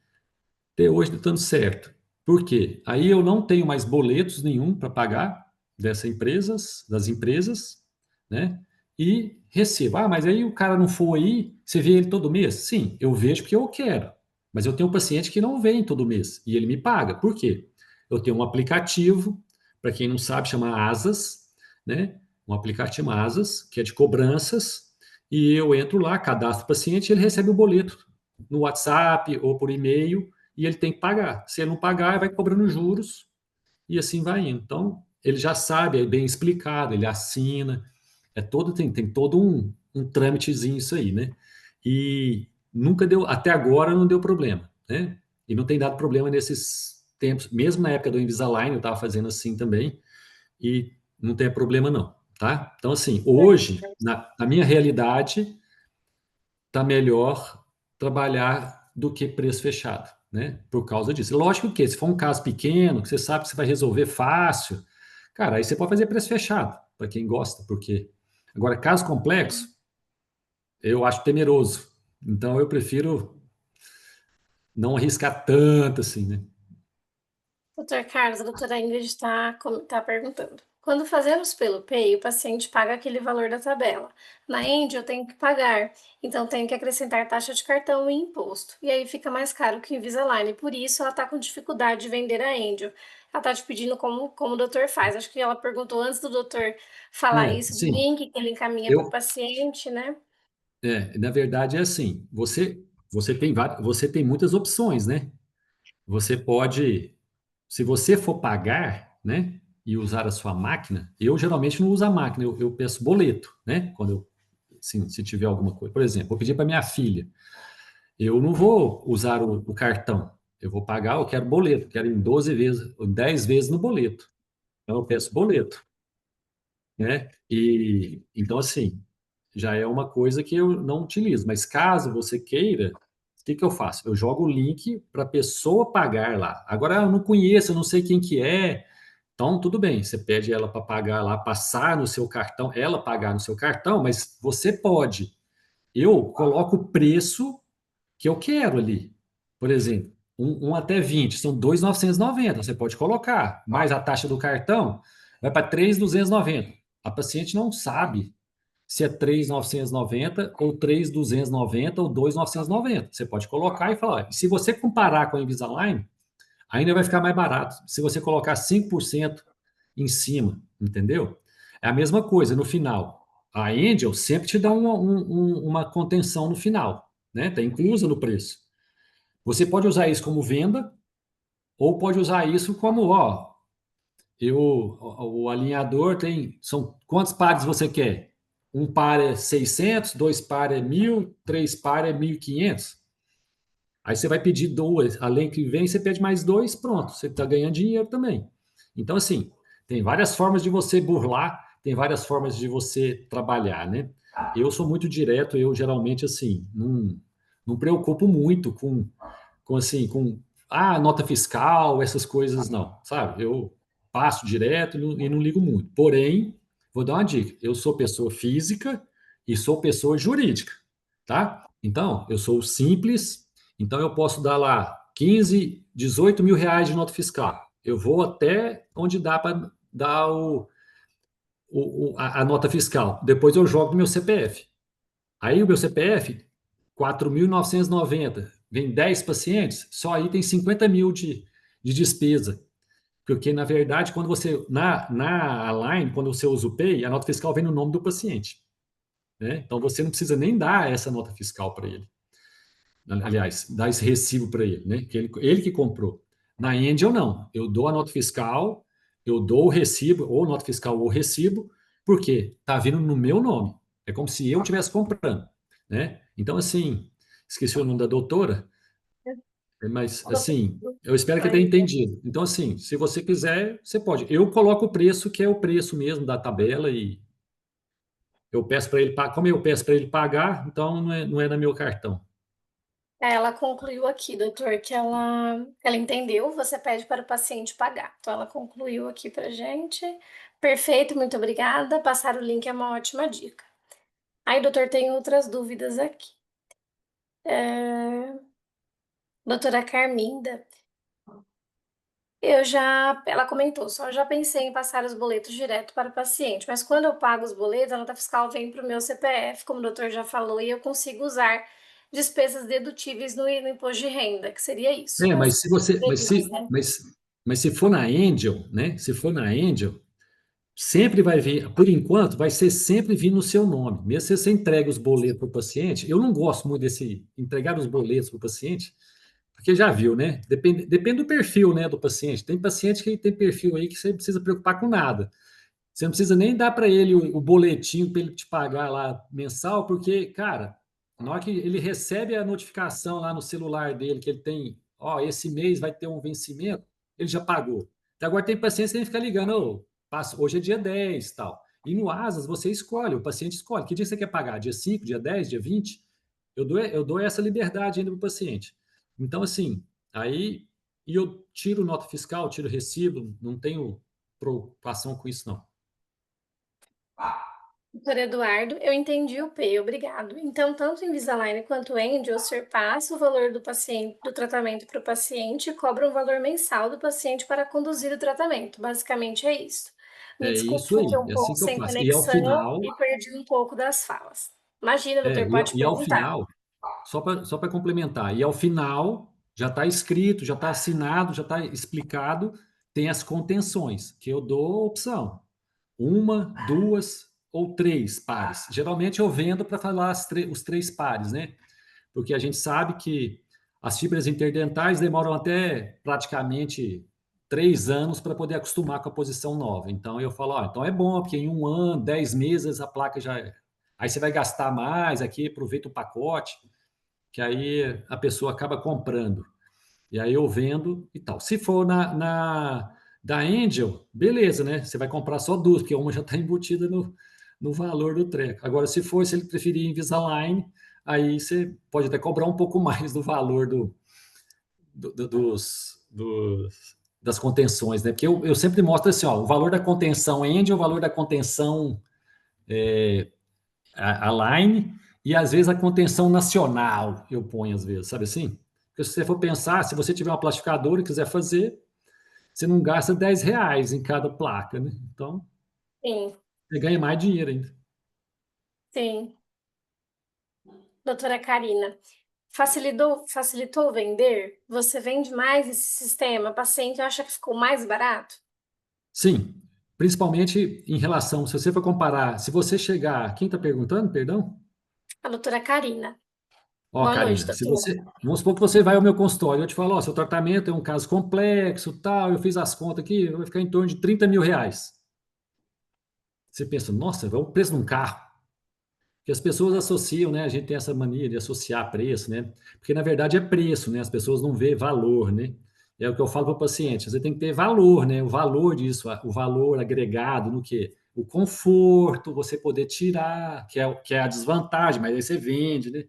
até hoje está dando certo. Por quê? Aí eu não tenho mais boletos nenhum para pagar das empresas, né? E recebo. Ah, mas aí o cara não for aí, você vê ele todo mês? Sim, eu vejo porque eu quero. Mas eu tenho um paciente que não vem todo mês e ele me paga. Por quê? Eu tenho um aplicativo, para quem não sabe, chama Asas, né? Um aplicativo chama Asas, que é de cobranças, e eu entro lá, cadastro o paciente, e ele recebe o boleto no WhatsApp ou por e-mail, e ele tem que pagar. Se ele não pagar, vai cobrando juros, e assim vai indo. Então, ele já sabe, é bem explicado, ele assina, tem todo um trâmitezinho isso aí, né? E nunca deu, até agora não deu problema, né? E não tem dado problema nesses tempos, mesmo na época do Invisalign, eu estava fazendo assim também, e não tem problema não, tá? Então, assim, hoje, na minha realidade, tá melhor trabalhar do que preço fechado, né? Por causa disso. Lógico que se for um caso pequeno, que você sabe que você vai resolver fácil, cara, aí você pode fazer preço fechado, para quem gosta, porque agora caso complexo, eu acho temeroso. Então eu prefiro não arriscar tanto assim, né? Doutor Carlos, a doutora Ingrid está perguntando. Quando fazemos pelo Pay, o paciente paga aquele valor da tabela. Na End, eu tenho que pagar, então tenho que acrescentar taxa de cartão e imposto. E aí fica mais caro que o Invisalign. Por isso, ela está com dificuldade de vender a Angel. Ela está te pedindo como o doutor faz. Acho que ela perguntou antes do doutor falar isso, do Sim, link que ele encaminha para o eu, paciente, né? na verdade é assim, você tem muitas opções, né? Você pode, se você for pagar, né, e usar a sua máquina, eu geralmente não uso a máquina, eu peço boleto, né? Quando eu, assim, se tiver alguma coisa. Por exemplo, vou pedir para minha filha, eu não vou usar o cartão, eu vou pagar, eu quero boleto, quero em 12 vezes, ou 10 vezes no boleto. Então eu peço boleto, né? E então assim, já é uma coisa que eu não utilizo, mas caso você queira, o que que eu faço? Eu jogo o link para a pessoa pagar lá. Agora eu não conheço, eu não sei quem que é. Então, tudo bem, você pede ela para pagar lá, passar no seu cartão, ela pagar no seu cartão, mas você pode. Eu coloco o preço que eu quero ali. Por exemplo, um até 20 são 2.990. Você pode colocar, mais a taxa do cartão, vai para 3.290. A paciente não sabe se é 3.990 ou 3.290 ou 2.990. Você pode colocar e falar. Se você comparar com a Invisalign, ainda vai ficar mais barato. Se você colocar 5% em cima, entendeu? É a mesma coisa no final. A Angel sempre te dá uma contenção no final, né? Está inclusa no preço. Você pode usar isso como venda ou pode usar isso como, ó, o alinhador tem, são quantos pares você quer? Um par é 600, dois pares é 1.000, três pares é 1.500. Aí você vai pedir duas, além que vem, você pede mais dois, pronto, você está ganhando dinheiro também. Então, assim, tem várias formas de você burlar, tem várias formas de você trabalhar, né? Eu sou muito direto, eu geralmente, assim, não preocupo muito com nota fiscal, essas coisas, não, sabe? Eu passo direto e não ligo muito. Porém, vou dar uma dica: eu sou pessoa física e sou pessoa jurídica, tá? Então, eu sou simples, então eu posso dar lá 15, 18 mil reais de nota fiscal. Eu vou até onde dá para dar a nota fiscal. Depois eu jogo no meu CPF. Aí o meu CPF, 4.990, vem 10 pacientes, só aí tem 50 mil de despesa. Porque, na verdade, quando você, na Align, quando você usa o Pay, a nota fiscal vem no nome do paciente, né? Então você não precisa nem dar essa nota fiscal para ele. Aliás, dar esse recibo para ele, né? Que ele que comprou. Na Angel, não. Eu dou a nota fiscal, eu dou o recibo, ou nota fiscal ou recibo, porque está vindo no meu nome. É como se eu estivesse comprando, né? Então, assim, esqueci o nome da doutora, mas, assim, eu espero que tenha entendido. Então, assim, se você quiser, você pode. Eu coloco o preço, que é o preço mesmo da tabela, e eu peço para ele pagar. Como eu peço para ele pagar, então não é no meu cartão. Ela concluiu aqui, doutor, que ela entendeu, você pede para o paciente pagar. Então, ela concluiu aqui para gente. Perfeito, muito obrigada. Passar o link é uma ótima dica. Aí, doutor, tem outras dúvidas aqui. Doutora Carminda, ela comentou, só já pensei em passar os boletos direto para o paciente, mas quando eu pago os boletos, a nota fiscal vem para o meu CPF, como o doutor já falou, e eu consigo usar despesas dedutíveis no imposto de renda, que seria isso, É, as mas se você, devidas, né? Mas se for na Angel, né? Se for na Angel, sempre vai vir, por enquanto, vai ser sempre vir no seu nome. Mesmo se você entrega os boletos para o paciente, eu não gosto muito desse entregar os boletos para o paciente, porque já viu, né? Depende do perfil, né, do paciente. Tem paciente que tem perfil aí que você não precisa preocupar com nada. Você não precisa nem dar para ele o boletim para ele te pagar lá mensal, porque, cara, na hora que ele recebe a notificação lá no celular dele que ele tem, ó, esse mês vai ter um vencimento, ele já pagou. Então, agora tem paciente que tem que ficar ligando, ô, hoje é dia 10 tal. E no Asas você escolhe, o paciente escolhe. Que dia você quer pagar? Dia 5, dia 10, dia 20? Eu dou essa liberdade ainda para o paciente. Então, assim, aí e eu tiro nota fiscal, tiro recibo, não tenho preocupação com isso, não. Doutor Eduardo, eu entendi o P, obrigado. Então, tanto Invisalign quanto Angel, o senhor passa o valor do paciente, do tratamento para o paciente e cobra um valor mensal do paciente para conduzir o tratamento. Basicamente é isso. Me É desculpe, isso fiquei aí, um é pouco assim que eu sem faço. E ao conexão final, e perdi um pouco das falas. Imagina, é, doutor, pode e ao perguntar. final, só para complementar, e ao final já está escrito, já está assinado, já está explicado, tem as contenções, que eu dou opção. Uma, duas ou três pares. Geralmente eu vendo para falar os três pares, né? Porque a gente sabe que as fibras interdentais demoram até praticamente 3 anos para poder acostumar com a posição nova. Então eu falo, ó, então é bom, porque em 1 ano, 10 meses a placa já. Aí você vai gastar mais aqui, aproveita o pacote, que aí a pessoa acaba comprando. E aí eu vendo e tal. Se for da Angel, beleza, né? Você vai comprar só duas, porque uma já está embutida no valor do treco. Agora, se ele preferir Invisalign, aí você pode até cobrar um pouco mais do valor das contenções, né? Porque eu sempre mostro assim, ó, o valor da contenção Angel, o valor da contenção Align e às vezes a contenção nacional eu ponho às vezes, sabe assim? Porque se você for pensar, se você tiver uma plastificadora e quiser fazer, você não gasta R$ 10 em cada placa, né? Então, Sim, você ganha mais dinheiro ainda. sim. Doutora Karina, facilitou vender? Você vende mais esse sistema? O paciente acha que ficou mais barato? Sim, principalmente em relação, se você for comparar, se você chegar, quem está perguntando, perdão? A doutora Karina. Ó, Boa noite, Karina, se doutor. você, vamos supor que você vai ao meu consultório, eu te falo, ó, seu tratamento é um caso complexo, tal, eu fiz as contas aqui, vai ficar em torno de R$ 30.000. Você pensa, nossa, é o preço de um carro. Que as pessoas associam, né? A gente tem essa mania de associar preço, né? Porque na verdade é preço, né? As pessoas não vê valor, né? É o que eu falo para o paciente, você tem que ter valor, né? O valor disso, o valor agregado no quê? O conforto, você poder tirar, que é a desvantagem, mas aí você vende, né?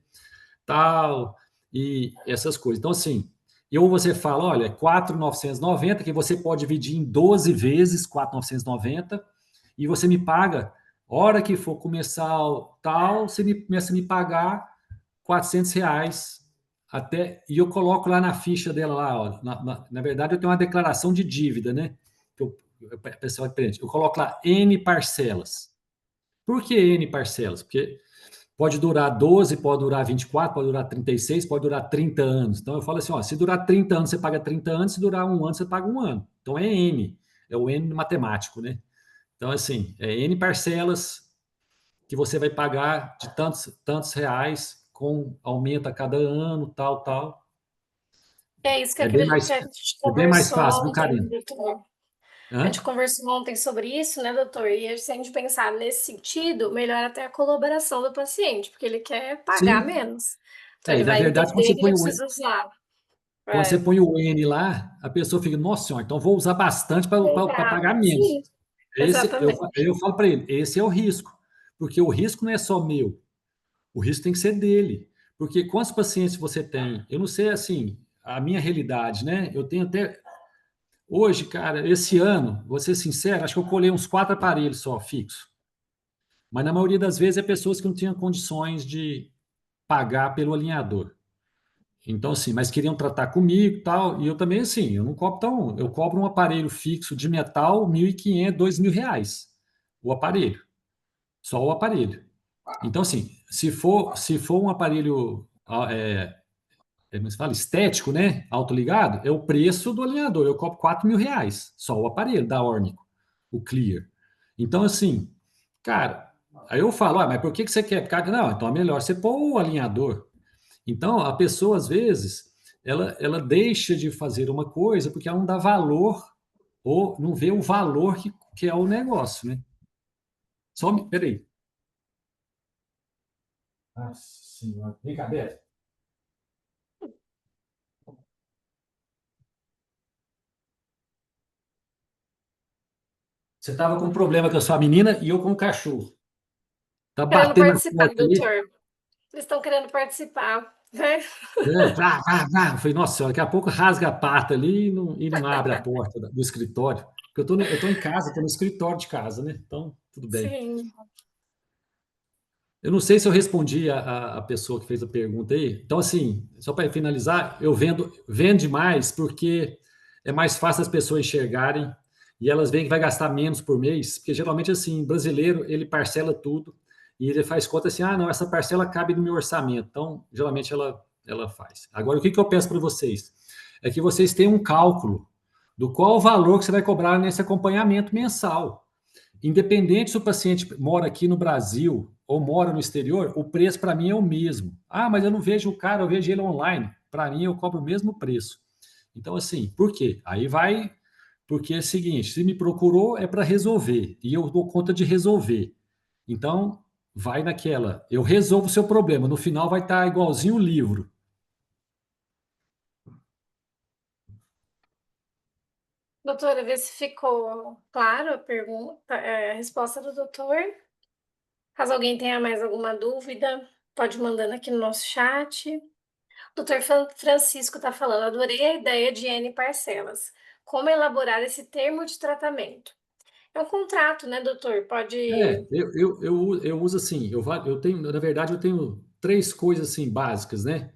Tal, e essas coisas. Então, assim, e ou você fala, olha, 4.990 que você pode dividir em 12 vezes 4.990 e você me paga, hora que for começar tal, você começa a me pagar R$ 400 até, e eu coloco lá na ficha dela lá, ó, na verdade eu tenho uma declaração de dívida, né? Que o pessoal entende. Eu coloco lá N parcelas. Por que N parcelas? Porque pode durar 12, pode durar 24, pode durar 36, pode durar 30 anos. Então eu falo assim, ó, se durar 30 anos, você paga 30 anos, se durar 1 ano, você paga 1 ano. Então é N, é o N matemático, né? Então, assim, é N parcelas que você vai pagar de tantos reais, com aumenta a cada ano, tal, tal. É isso que, É bem que mais, a gente é bem mais conversou fácil, viu, ontem, Karina? doutor. A gente Hã? conversou ontem sobre isso, né, doutor? E se a gente pensar nesse sentido, melhor até a colaboração do paciente, porque ele quer pagar Sim. menos. Então É, ele e na vai verdade, entender que ele precisa usar. quando você É. põe o N lá, a pessoa fica, nossa senhora, então vou usar bastante para Exato. pagar menos. Sim, Eu exatamente. falo para ele, esse é o risco, porque o risco não é só meu, o risco tem que ser dele. Porque quantos pacientes você tem? Eu não sei, assim, a minha realidade, né? Eu tenho até, hoje, cara, esse ano, vou ser sincero, acho que eu colhei uns 4 aparelhos só, fixo. Mas na maioria das vezes é pessoas que não tinham condições de pagar pelo alinhador. Então, assim, mas queriam tratar comigo e tal, e eu também, assim, eu não cobro tão, eu cobro um aparelho fixo de metal, 1.500, R$ 2.000, o aparelho, só o aparelho. Então, assim, se for um aparelho como se fala, estético, né? Autoligado, é o preço do alinhador. Eu cobro R$ 4.000, só o aparelho da Ornico, o Clear. Então, assim, cara, aí eu falo, mas por que você quer? Porque, não, então é melhor você pôr o alinhador. Então, a pessoa, às vezes, ela deixa de fazer uma coisa porque ela não dá valor ou não vê o valor que é o negócio, né? Peraí. Nossa senhora, brincadeira. Você estava com um problema com a sua menina e eu com o cachorro. Tá Querendo batendo na participar, porta ali. doutor. Eles estão querendo participar, né? É, vá, vá, vá. Eu falei, nossa senhora, daqui a pouco rasga a pata ali e não abre a porta do escritório. Porque eu tô em casa, estou no escritório de casa, né? Então, tudo bem. Sim. Eu não sei se eu respondi a pessoa que fez a pergunta aí. Então, assim, só para finalizar, eu vendo demais porque é mais fácil as pessoas enxergarem e elas veem que vai gastar menos por mês, porque geralmente, assim, brasileiro, ele parcela tudo e ele faz conta assim, não, essa parcela cabe no meu orçamento. Então, geralmente, ela faz. Agora, o que eu peço para vocês? É que vocês tenham um cálculo do qual o valor que você vai cobrar nesse acompanhamento mensal. Independente se o paciente mora aqui no Brasil ou mora no exterior, o preço para mim é o mesmo. Mas eu não vejo o cara, eu vejo ele online. Para mim, eu cobro o mesmo preço. Então, assim, por quê? Aí vai, porque é o seguinte: se me procurou é para resolver, e eu dou conta de resolver. Então, vai naquela, eu resolvo o seu problema. No final, vai estar igualzinho o livro. Doutora, vê se ficou claro a pergunta, a resposta do doutor. Caso alguém tenha mais alguma dúvida, pode mandando aqui no nosso chat. Doutor Francisco está falando, adorei a ideia de N parcelas. Como elaborar esse termo de tratamento? É um contrato, né, doutor? Pode. Eu uso assim, eu tenho, na verdade, eu tenho três coisas assim básicas, né?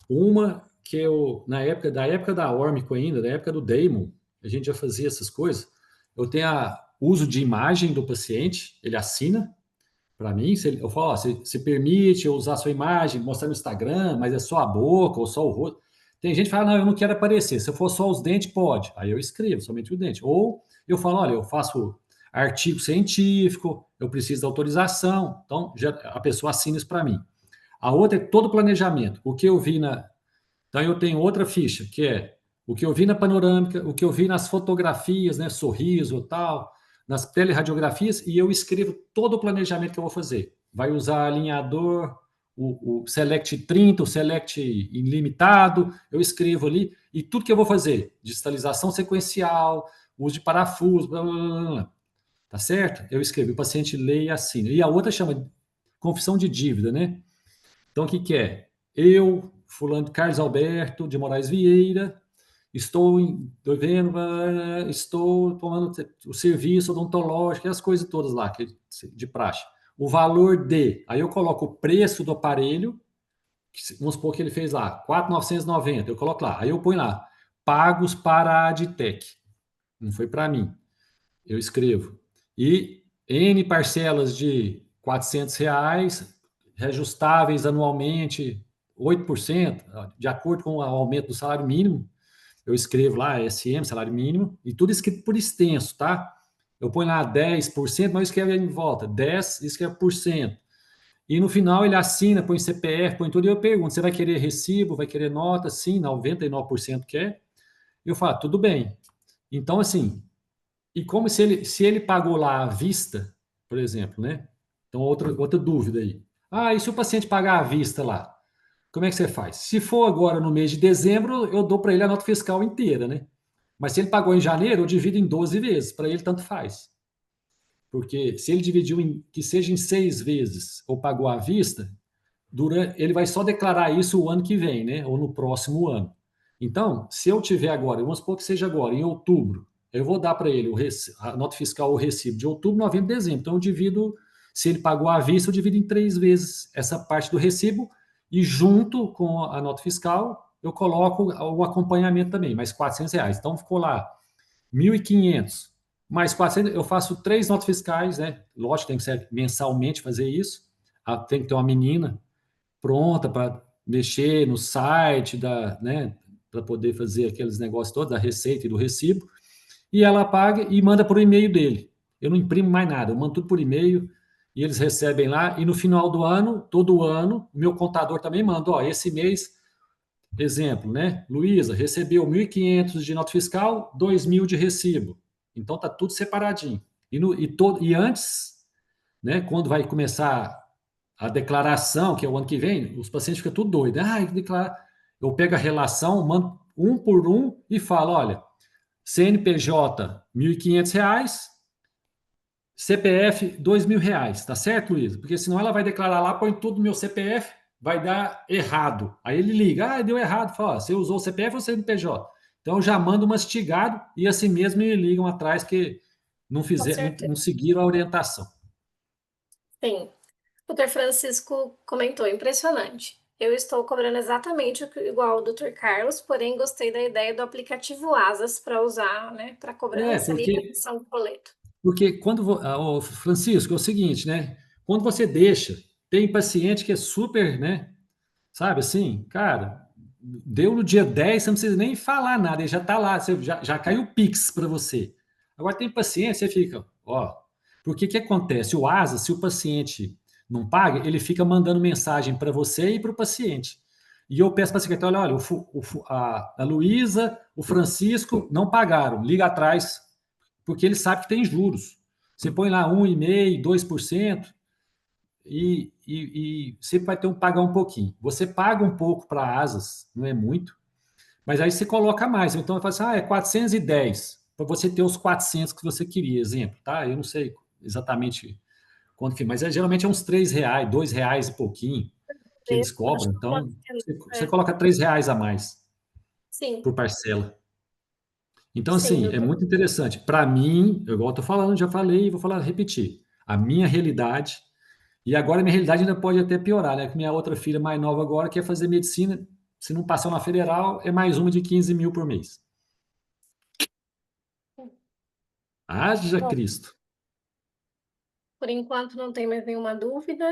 Uma que eu, da época da Órmico ainda, da época do Damon, a gente já fazia essas coisas. Eu tenho uso de imagem do paciente, ele assina para mim, eu falo, se permite eu usar a sua imagem, mostrar no Instagram, mas é só a boca ou só o rosto. Tem gente que fala, não, eu não quero aparecer. Se for só os dentes, pode. Aí eu escrevo somente o dente. Ou eu falo, olha, eu faço artigo científico, eu preciso da autorização. Então, a pessoa assina isso para mim. A outra é todo o planejamento. O que eu vi na. Então, eu tenho outra ficha, que é o que eu vi na panorâmica, o que eu vi nas fotografias, né, sorriso e tal, nas telerradiografias, e eu escrevo todo o planejamento que eu vou fazer. Vai usar alinhador, o Select 30, o Select ilimitado, eu escrevo ali, e tudo que eu vou fazer, digitalização sequencial, uso de parafuso, blá, blá, blá, blá, tá certo? Eu escrevo, o paciente lê e assina. E a outra chama confissão de dívida, né? Então, o que que é? Eu, fulano Carlos Alberto de Moraes Vieira, estou tomando o serviço odontológico, as coisas todas lá, de praxe. O valor aí eu coloco o preço do aparelho, vamos supor que ele fez lá, 4.990, eu coloco lá, aí eu ponho lá, pagos para a Adtech, não foi para mim, eu escrevo. E N parcelas de R$ 400, reajustáveis anualmente, 8%, de acordo com o aumento do salário mínimo. Eu escrevo lá SM, salário mínimo, e tudo escrito por extenso, tá? Eu ponho lá 10%, mas eu escrevo em volta, 10, escrevo por cento. E no final ele assina, põe CPF, põe tudo, e eu pergunto, você vai querer recibo, vai querer nota? Sim, 99% quer. Eu falo, tudo bem. Então, assim, e como se ele pagou lá à vista, por exemplo, né? Então, outra dúvida aí. E se o paciente pagar à vista lá? Como é que você faz? Se for agora no mês de dezembro, eu dou para ele a nota fiscal inteira, né? Mas se ele pagou em janeiro, eu divido em 12 vezes. Para ele, tanto faz. Porque se ele dividiu que seja em 6 vezes ou pagou à vista, ele vai só declarar isso o ano que vem, né? Ou no próximo ano. Então, se eu tiver agora, vamos supor que seja agora, em outubro, eu vou dar para ele a nota fiscal, o recibo de outubro, novembro e dezembro. Então, eu divido, se ele pagou à vista, eu divido em 3 vezes essa parte do recibo e junto com a nota fiscal, eu coloco o acompanhamento também, mais R$ 400. Então, ficou lá 1.500 mais 400, eu faço 3 notas fiscais, né? Lógico, tem que ser mensalmente fazer isso. Tem que ter uma menina pronta para mexer no site né, para poder fazer aqueles negócios todos da receita e do recibo, e ela paga e manda por e-mail dele. Eu não imprimo mais nada, eu mando tudo por e-mail e eles recebem lá. E no final do ano, todo ano, o meu contador também manda: ó, esse mês, exemplo, né? Luísa recebeu 1.500 de nota fiscal, 2.000 de recibo. Então tá tudo separadinho. E antes, né, quando vai começar a declaração, que é o ano que vem, os pacientes ficam tudo doidos. Ah, declarar. Eu pego a relação, mando um por um e falo: olha, CNPJ, R$ 1.500, CPF, R$ 2.000, tá certo, Luiz? Porque senão ela vai declarar lá, põe tudo no meu CPF, vai dar errado. Aí ele liga: deu errado. Fala: você usou o CPF ou CNPJ? Então eu já mando mastigado e assim mesmo me ligam atrás que Com não certeza. seguiram a orientação. Sim. O Dr. Francisco comentou, impressionante. Eu estou cobrando exatamente igual o Dr. Carlos, porém gostei da ideia do aplicativo Asas para usar, né, para É, cobrança ali e porque remissão do boleto. Porque Francisco, é o seguinte, né? Quando você deixa, tem paciente que é super, né? Sabe assim, cara, deu no dia 10, você não precisa nem falar nada, ele já tá lá, já caiu o Pix para você. Agora tem paciente, você fica, ó, porque que acontece? O ASA, se o paciente não paga, ele fica mandando mensagem para você e para o paciente. E eu peço para a secretária: olha, a Luísa, o Francisco não pagaram, liga atrás, porque ele sabe que tem juros. Você põe lá 1,5%, 2%, e sempre vai ter pagar um pouquinho. Você paga um pouco para asas, não é muito, mas aí você coloca mais. Então, eu falo assim: é 410, para você ter os 400 que você queria, exemplo, tá? Eu não sei exatamente quanto que, mas geralmente é uns R$ 3, R$ 2 e pouquinho que eles Preço, acho cobram. que pode Então, ser. você É, coloca R$ 3 a mais sim, por parcela. Então, sim, assim, é doutor. muito interessante. Para mim, igual eu estou falando, já falei e vou falar, repetir. A minha realidade, e agora a minha realidade ainda pode até piorar, né? Que minha outra filha mais nova agora quer fazer medicina. Se não passar na federal, é mais uma de 15 mil por mês. Haja Bom, Cristo. por enquanto não tem mais nenhuma dúvida.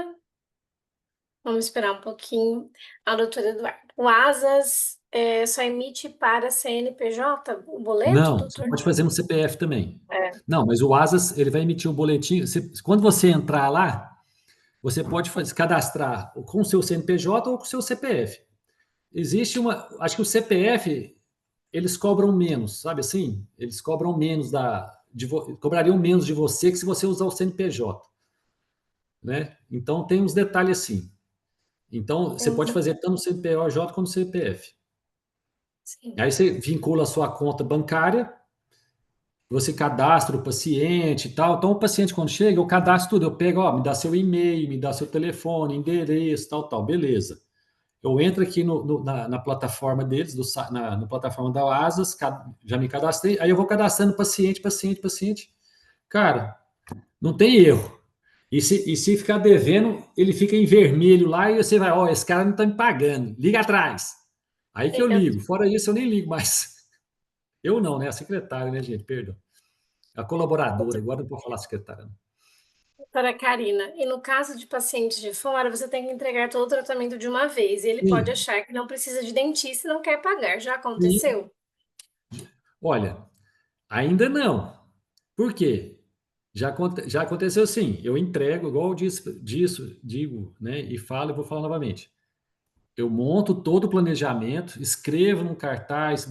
Vamos esperar um pouquinho. A doutora Eduardo. O Asas só emite para CNPJ o boleto, Não, você doutor? pode fazer no CPF também. É. Não, mas o ASAS, ele vai emitir o boletim. Quando você entrar lá, você pode cadastrar com o seu CNPJ ou com o seu CPF. Existe acho que o CPF eles cobram menos, sabe assim? Eles cobram menos cobrariam menos de você que se você usar o CNPJ, né? Então tem uns detalhes assim. Então você pode Entendi. fazer tanto no CNPJ quanto no CPF. Sim. Aí você vincula a sua conta bancária, você cadastra o paciente e tal. Então o paciente quando chega, eu cadastro tudo, eu pego, ó, me dá seu e-mail, me dá seu telefone, endereço, tal, tal, beleza. Eu entro aqui na plataforma deles, na plataforma da Asas, já me cadastrei, aí eu vou cadastrando paciente, paciente, paciente. Cara, não tem erro. E se ficar devendo, ele fica em vermelho lá e você vai: ó, esse cara não está me pagando, liga atrás. Aí que eu Fica, ligo. Fora isso, eu nem ligo mais. Eu não, né? A secretária, né, gente? Perdão. A colaboradora, agora não vou falar secretária. Não. doutora Karina. E no caso de pacientes de fora, você tem que entregar todo o tratamento de uma vez. E ele pode Sim, achar que não precisa de dentista e não quer pagar. Já sim. aconteceu? Olha, ainda não. Por quê? Já aconteceu sim. Eu entrego, igual digo, né? E falo e vou falar novamente. Eu monto todo o planejamento, escrevo num cartaz,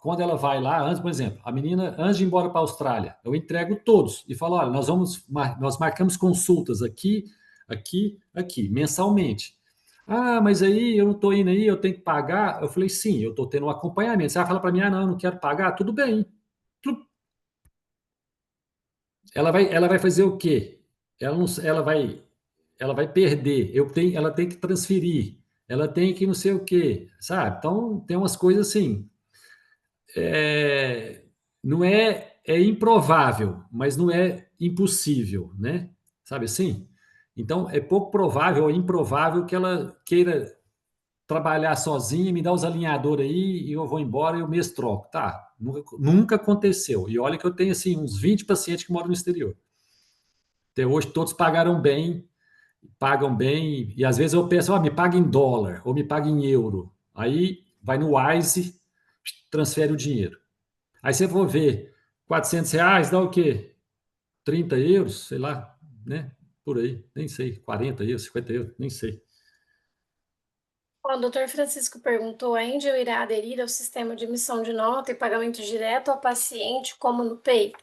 quando ela vai lá, antes, por exemplo, a menina, antes de ir embora para a Austrália, eu entrego todos e falo: olha, nós marcamos consultas aqui, aqui, aqui, mensalmente. Ah, mas aí eu não estou indo aí, eu tenho que pagar. Eu falei: sim, eu estou tendo um acompanhamento. Você vai falar para mim: não, eu não quero pagar, tudo bem. Ela vai fazer o quê? Ela não, ela vai perder. Ela tem que transferir. Ela tem que não sei o quê, sabe? Então tem umas coisas assim. é, não é improvável, mas não é impossível, né? Sabe assim? Então é pouco provável, é improvável que ela queira trabalhar sozinha, me dá os alinhadores aí e eu vou embora e eu mesmo troco. Tá, nunca aconteceu. E olha que eu tenho assim uns 20 pacientes que moram no exterior. Até hoje todos pagaram bem pagam bem, e às vezes eu peço, ó, me paga em dólar ou me paga em euro. Aí vai no Wise, transfere o dinheiro. Aí você for ver, R$ 400 dá o quê? 30 euros, sei lá, né? Por aí, nem sei, 40 euros, 50 euros, nem sei. O doutor Francisco perguntou: a Angel irá aderir ao sistema de emissão de nota e pagamento direto ao paciente, como no Pay?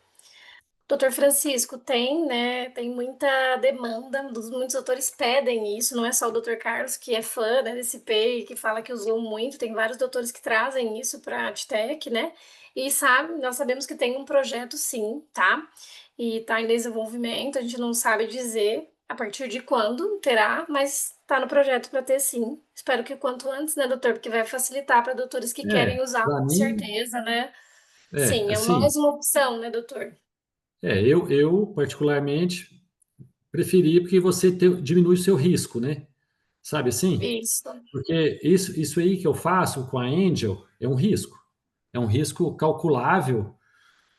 Doutor Francisco, tem, né? Tem muita demanda, muitos doutores pedem isso, não é só o doutor Carlos, que é fã, né, desse PEI, que fala que usou muito, tem vários doutores que trazem isso para a Adtech, né? E sabe, nós sabemos que tem um projeto sim, tá? E está em desenvolvimento, a gente não sabe dizer a partir de quando terá, mas está no projeto para ter sim. Espero que o quanto antes, né, doutor? Porque vai facilitar para doutores que querem usar, Para com mim, certeza, né? Sim, é assim, mais uma opção, né, doutor? eu particularmente preferi porque você diminui o seu risco, né? Sabe assim? Isso. Porque isso aí que eu faço com a Angel é um risco. É um risco calculável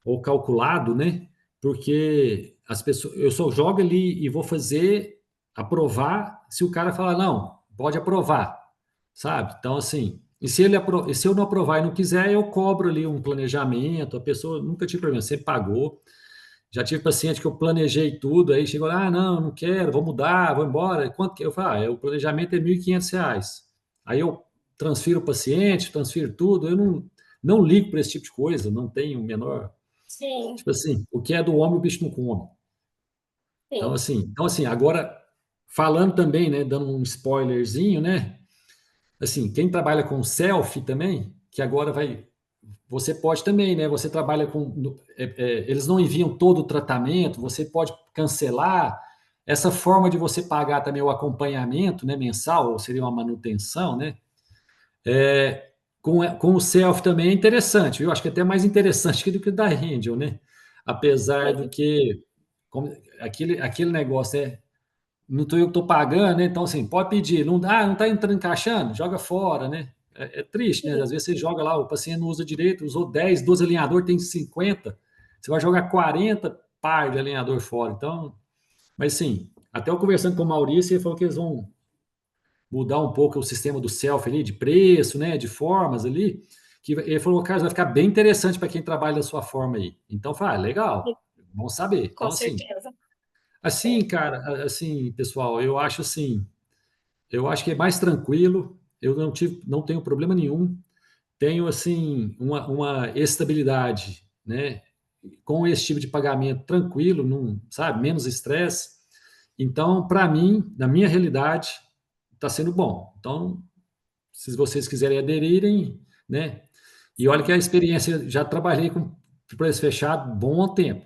ou calculado, né? Porque as pessoas, eu só jogo ali e vou fazer aprovar se o cara falar, não, pode aprovar, sabe? Então, assim, e se eu não aprovar e não quiser, eu cobro ali um planejamento, a pessoa nunca tive problema, sempre pagou. Já tive paciente que eu planejei tudo, aí chegou lá, ah, não, não quero, vou mudar, vou embora. Quanto que eu falo? O planejamento é R$ 1.500. Aí eu transfiro o paciente, transfiro tudo, eu não ligo para esse tipo de coisa, não tenho o menor. Sim, Tipo assim, o que é do homem, o bicho não come. sim. Então, assim, agora, falando também, né, dando um spoilerzinho, né? Assim, quem trabalha com selfie também, que agora vai. Você pode também, né? Você trabalha com. Eles não enviam todo o tratamento, você pode cancelar. Essa forma de você pagar também o acompanhamento, né, mensal, ou seria uma manutenção, né? Com o self também é interessante, viu? Acho que é até mais interessante do que o da Angel, né? Apesar do que como, aquele negócio não estou eu que estou pagando, né? Então, assim, pode pedir, não está entrando encaixando, joga fora, né? É triste, né? Às vezes você joga lá, o paciente não usa direito, usou 10, 12 alinhador, tem 50, você vai jogar 40 par de alinhador fora. Então, mas sim, até eu conversando com o Maurício, ele falou que eles vão mudar um pouco o sistema do self ali, de preço, né? De formas ali, que ele falou, cara, vai ficar bem interessante para quem trabalha da sua forma aí. Então, fala, legal, vamos saber. Com Então, certeza. assim, É. cara, assim, pessoal, eu acho que é mais tranquilo, eu não tenho problema nenhum, tenho assim uma estabilidade, né? Com esse tipo de pagamento tranquilo, não, sabe, menos estresse. Então, para mim, na minha realidade, está sendo bom. Então, se vocês quiserem aderirem, né? E olha que a Sim. experiência, já trabalhei com preço fechado bom tempo.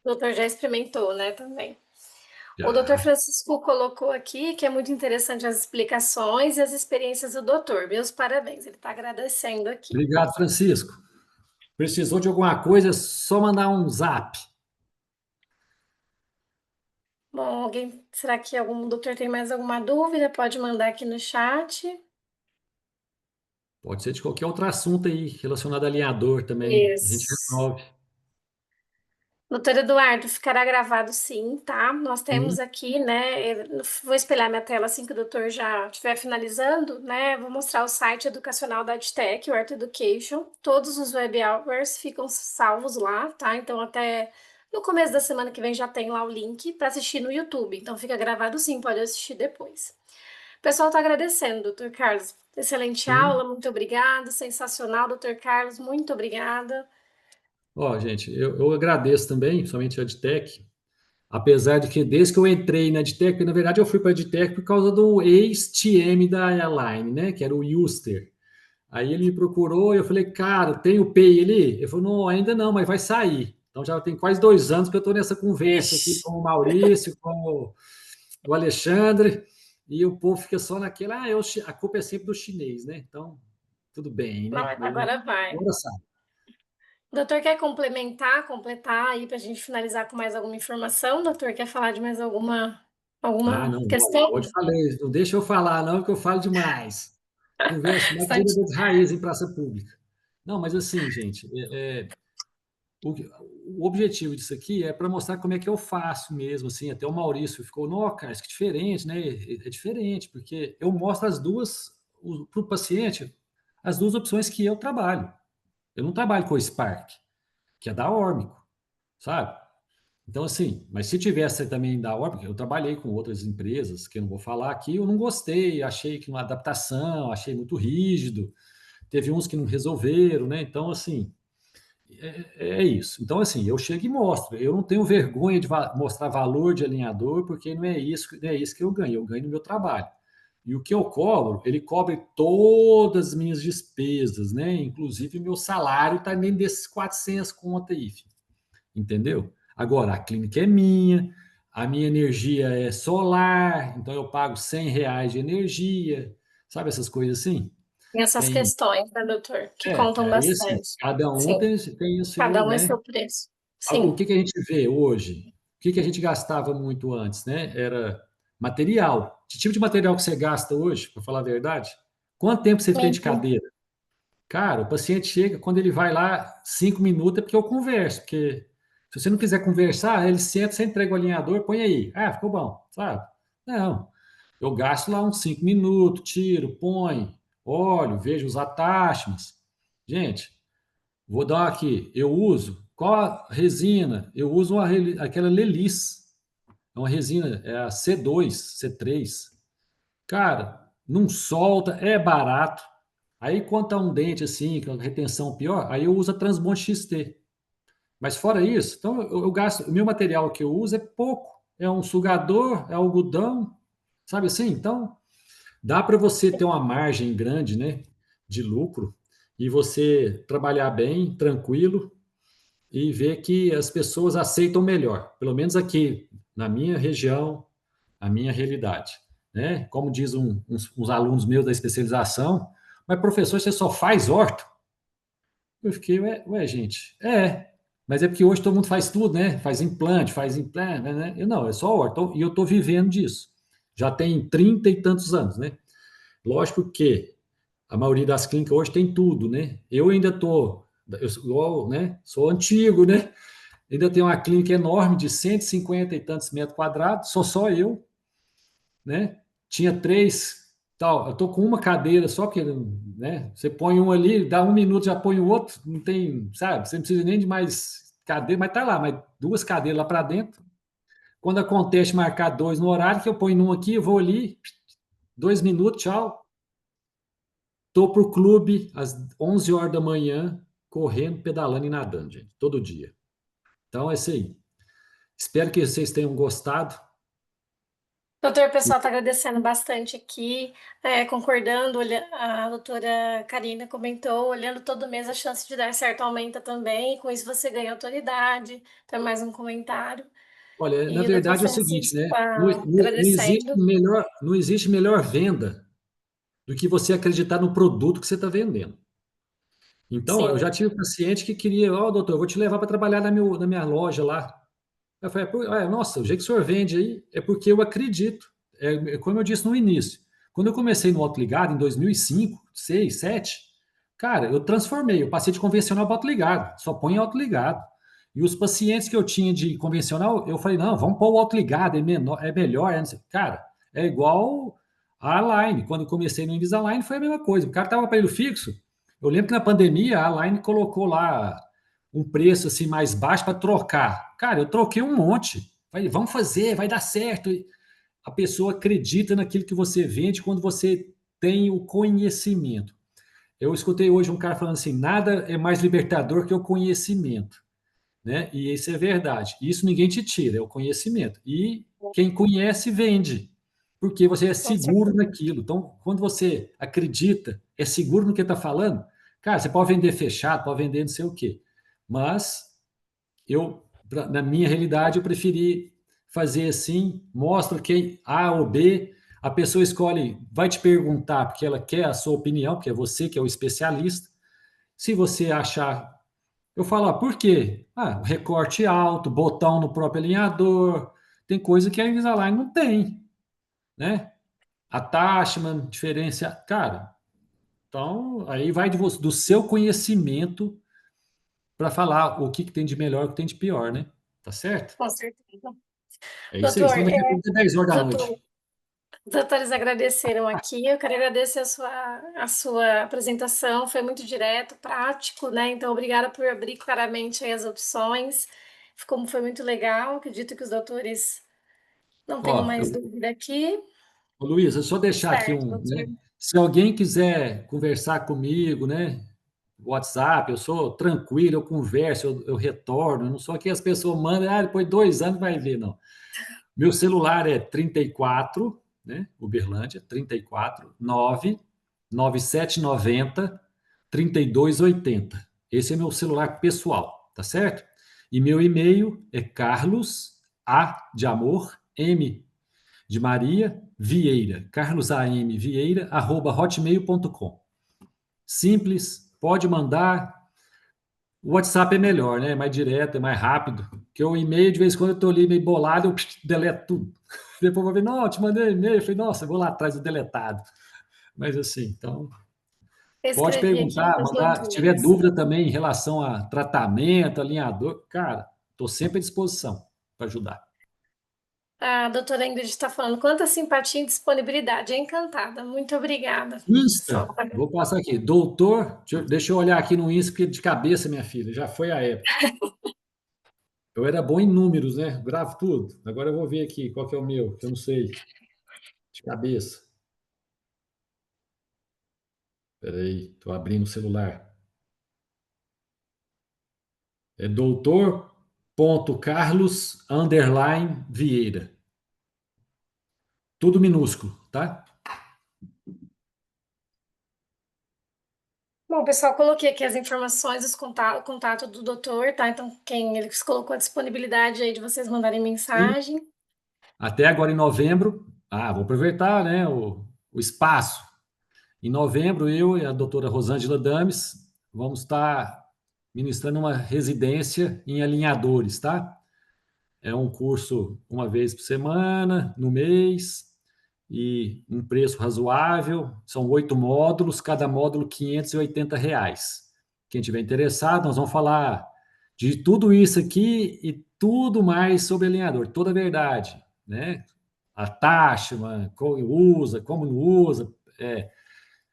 O doutor já experimentou, né, também. O doutor Já. Francisco colocou aqui que é muito interessante as explicações e as experiências do doutor. Meus parabéns, ele está agradecendo aqui. Obrigado, Francisco. Precisou de alguma coisa, é só mandar um zap. Bom, será que algum doutor tem mais alguma dúvida? Pode mandar aqui no chat. Pode ser de qualquer outro assunto aí, relacionado a alinhador também. A gente Isso. resolve. Doutor Eduardo, ficará gravado sim, tá? Nós temos Sim, aqui, né? Eu vou espelhar minha tela assim que o doutor já estiver finalizando, né? Vou mostrar o site educacional da EdTech, o Art Education. Todos os web hours ficam salvos lá, tá? Então, até no começo da semana que vem já tem lá o link para assistir no YouTube. Então, fica gravado sim, pode assistir depois. O pessoal está agradecendo, doutor Carlos. Excelente aula, sim. muito obrigada. Sensacional, doutor Carlos, muito obrigada. Ó, gente, eu agradeço também, principalmente a EdTech, apesar de que desde que eu entrei na EdTech, na verdade eu fui para a EdTech por causa do ex-TM da Airline, né, que era o Yuster. Aí ele me procurou e eu falei, cara, tem o Pay ali? Ele falou, não, ainda não, mas vai sair. Então já tem quase 2 anos que eu estou nessa conversa aqui Ixi. com o Maurício, com o Alexandre, e o povo fica só naquela, a culpa é sempre do chinês, né? Então, tudo bem, Não, né? mas agora vai. Agora sabe. O doutor quer completar aí para a gente finalizar com mais alguma informação? O doutor quer falar de mais Ah, alguma não, pode questão? falar, não deixa eu falar, não, que eu falo demais. Converso mais que Está- dia das raízes em praça pública. Não, mas assim, gente, o objetivo disso aqui é para mostrar como é que eu faço mesmo, assim, até o Maurício ficou, não, cara, isso que é diferente, né? É diferente, porque eu mostro as duas, para o paciente, as duas opções que eu trabalho. Eu não trabalho com o Spark, que é da Órmico, sabe? Então, assim, mas se tivesse também da Órmico, eu trabalhei com outras empresas, que eu não vou falar aqui, eu não gostei, achei que uma adaptação, achei muito rígido, teve uns que não resolveram, né? Então, assim, é isso. Então, assim, eu chego e mostro. Eu não tenho vergonha de mostrar valor de alinhador, porque não é isso que eu ganho no meu trabalho. E o que eu cobro, ele cobre todas as minhas despesas, né? Inclusive, meu salário está dentro desses 400 conta aí, filho. Entendeu? Agora, a clínica é minha, a minha energia é solar, então eu pago R$ 100 de energia, sabe essas coisas assim? Tem essas Tem, questões, né, doutor, que contam aí assim, bastante. cada um Sim, tem o cada seu, um é né? seu preço. O Sim, que que a gente vê hoje? O que que a gente gastava muito antes, né? Era material. Que tipo de material que você gasta hoje, para falar a verdade? Quanto tempo você fica de mesmo. cadeira? Cara, o paciente chega, quando ele vai lá, 5 minutos é porque eu converso, porque se você não quiser conversar, ele senta, você entrega o alinhador, põe aí. Ah, ficou bom, sabe? Não. Eu gasto lá uns 5 minutos, tiro, põe, olho, vejo os attachments. Gente, vou dar aqui. Eu uso. Qual a resina? Eu uso aquela Lelis. É uma resina, é a C2, C3. Cara, não solta, é barato. Aí, quando tá um dente assim, com a retenção pior, aí eu uso a Transbond XT. Mas fora isso, então eu gasto. O meu material que eu uso é pouco. É um sugador, é algodão, sabe assim? Então, dá para você ter uma margem grande, né, de lucro e você trabalhar bem, tranquilo e ver que as pessoas aceitam melhor, pelo menos aqui na minha região, a minha realidade, né? Como diz uns alunos meus da especialização, mas professor, você só faz orto? Eu fiquei, ué, gente, mas é porque hoje todo mundo faz tudo, né? Faz implante, né? Eu não, é só orto, e eu estou vivendo disso. Já tem 30 e tantos anos, né? Lógico que a maioria das clínicas hoje tem tudo, né? Eu ainda tô, eu sou, igual, né? Sou antigo, né? Ainda tem uma clínica enorme de 150 e tantos metros quadrados, sou só eu, né? Tinha três, tal. Eu tô com uma cadeira só que, né? Você põe um ali, dá 1 minuto, já põe o outro, não tem, sabe? Você não precisa nem de mais cadeira, mas tá lá, mas duas cadeiras lá para dentro. Quando acontece marcar dois no horário, que eu ponho um aqui, eu vou ali, 2 minutos, tchau. Tô pro clube às 11 horas da manhã, correndo, pedalando e nadando, gente, todo dia. Então é isso aí. Espero que vocês tenham gostado. Doutor, o pessoal está agradecendo bastante aqui, concordando. A doutora Karina comentou, olhando todo mês a chance de dar certo aumenta também, com isso você ganha autoridade. Então, mais um comentário. Olha, na E o doutor verdade é o seguinte, Francisco né? está agradecendo. Não existe melhor venda do que você acreditar no produto que você está vendendo. Então, eu já Sim, tive paciente que queria, ó, doutor, eu vou te levar para trabalhar na minha loja lá. Eu falei, nossa, o jeito que o senhor vende aí é porque eu acredito. Como eu disse no início, quando eu comecei no autoligado em 2005, 6, 7, cara, eu transformei, eu passei de convencional para autoligado, só põe autoligado. E os pacientes que eu tinha de convencional, eu falei, não, vamos pôr o autoligado, é menor, é melhor. Cara, é igual a Align. Quando eu comecei no Invisalign foi a mesma coisa. O cara tava aparelho fixo. Eu lembro que na pandemia a Align colocou lá um preço assim mais baixo para trocar. Cara, eu troquei um monte. Falei, vamos fazer, vai dar certo. E a pessoa acredita naquilo que você vende quando você tem o conhecimento. Eu escutei hoje um cara falando assim: nada é mais libertador que o conhecimento, né? E isso é verdade. Isso ninguém te tira, é o conhecimento. E quem conhece vende, porque você é com seguro certeza. naquilo. Então, quando você acredita, é seguro no que está falando, cara, você pode vender fechado, pode vender não sei o quê. Mas na minha realidade, eu preferi fazer assim, mostra que A ou B, a pessoa escolhe, vai te perguntar porque ela quer a sua opinião, porque é você que é o especialista. Se você achar, eu falo, por quê? Recorte alto, botão no próprio alinhador, tem coisa que a Invisalign não tem, né? Attachment, diferença, cara. Então, aí vai do seu conhecimento para falar o que tem de melhor e o que tem de pior, né? Tá certo? Com certeza. É isso aí, Doutor, senão daqui a pouco é 10 horas da noite. doutor, os doutores agradeceram aqui. Eu quero agradecer a sua apresentação, foi muito direto, prático, né? Então, obrigada por abrir claramente aí as opções. Foi muito legal. Acredito que os doutores não tenham Ó, mais dúvida aqui. ô, Luiz, é só deixar aqui Certo, doutor. né? Se alguém quiser conversar comigo, né? WhatsApp, eu sou tranquilo, eu converso, eu retorno, eu não sou aqui as pessoas mandam, depois de 2 anos vai ver, não. Meu celular é 34, né? Uberlândia, 34 9 9790 3280. Esse é meu celular pessoal, tá certo? E meu e-mail é Carlos A de amor, M de Maria Vieira, Carlos A M Vieira, @hotmail.com. Simples, pode mandar. O WhatsApp é melhor, né? É mais direto, é mais rápido. Porque o e-mail, de vez em quando, eu tô ali meio bolado, eu deleto tudo. Depois eu vou ver, não, eu te mandei um e-mail. Eu falei, nossa, eu vou lá atrás do deletado. Mas assim, então, Eu pode escrevi aqui perguntar, para os mandar. Se tiver doutores. dúvida também em relação a tratamento, alinhador, cara, estou sempre à disposição para ajudar. A doutora Ingrid está falando, quanta simpatia e disponibilidade. Encantada. Muito obrigada. Só Insta, vou passar aqui. Doutor, deixa eu olhar aqui no Insta, porque de cabeça, minha filha, já foi a época. Eu era bom em números, né? Gravo tudo. Agora eu vou ver aqui qual que é o meu, que eu não sei, de cabeça. Peraí, estou abrindo o celular. É doutor.carlos_Vieira. Tudo minúsculo, tá? Bom, pessoal, coloquei aqui as informações, o contato do doutor, tá? Então, quem ele colocou a disponibilidade aí de vocês mandarem E mensagem. até agora em novembro, vou aproveitar, né, o espaço. Em novembro, eu e a doutora Rosângela Dames vamos estar ministrando uma residência em alinhadores, tá? É um curso uma vez por semana, no mês, e um preço razoável. São 8 módulos, cada módulo R$ 580. Quem tiver interessado, nós vamos falar de tudo isso aqui e tudo mais sobre alinhador, toda a verdade, né? A taxa, como usa, como não usa,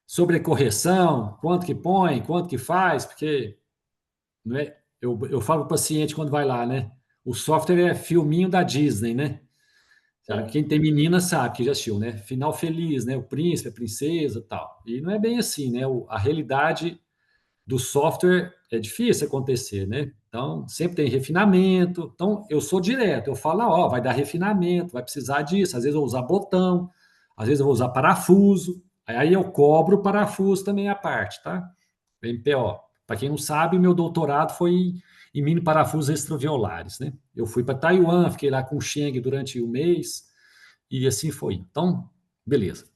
sobre correção, quanto que põe, quanto que faz, porque não é, eu falo para o paciente quando vai lá, né? O software é filminho da Disney, né? Sabe? Sim. Quem tem menina sabe que já assistiu, né? Final feliz, né? O príncipe, a princesa, tal. E não é bem assim, né? A realidade do software é difícil acontecer, né? Então, sempre tem refinamento. Então, eu sou direto, eu falo, ó, vai dar refinamento, vai precisar disso. Às vezes eu vou usar botão, às vezes eu vou usar parafuso. Aí eu cobro o parafuso também à parte, tá? MPO. Para quem não sabe, meu doutorado foi em mini parafusos extraviolares, né? Eu fui para Taiwan, fiquei lá com o Cheng durante um mês e assim foi. Então, beleza.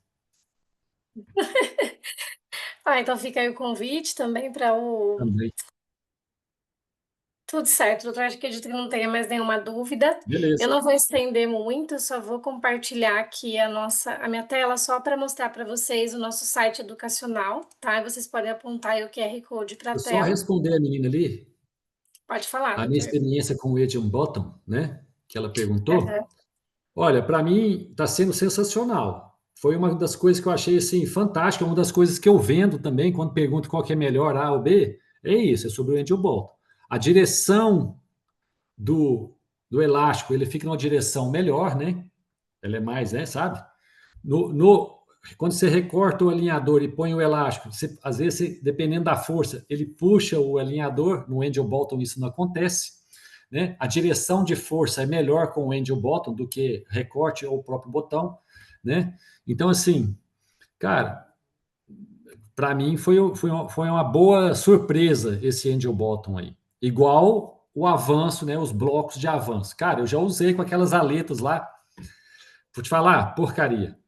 Então fica aí o convite também para o. Também. Tudo certo, doutor. Acredito que não tenha mais nenhuma dúvida. Eu Beleza. não vou estender muito, eu só vou compartilhar aqui a minha tela só para mostrar para vocês o nosso site educacional, tá? Vocês podem apontar aí o QR Code para a Eu só tela. responder a menina ali, Pode falar, a minha doutor. experiência com o Agent Bottom, né? Que ela perguntou. Aham. Olha, para mim está sendo sensacional. Foi uma das coisas que eu achei assim fantástica, uma das coisas que eu vendo também quando pergunto qual que é melhor, A ou B, é isso, é sobre o Angel Bolton. A direção do, do elástico, ele fica numa direção melhor, né? Ela é mais, né, sabe? Quando você recorta o alinhador e põe o elástico, às vezes, dependendo da força, ele puxa o alinhador. No Angel Bolton isso não acontece. Né? A direção de força é melhor com o Angel Bolton do que recorte ou o próprio botão. Né? Então, assim, cara, para mim foi uma boa surpresa esse Angel Bolton aí. Igual o avanço, né? Os blocos de avanço. Cara, eu já usei com aquelas aletas lá. Vou te falar, porcaria.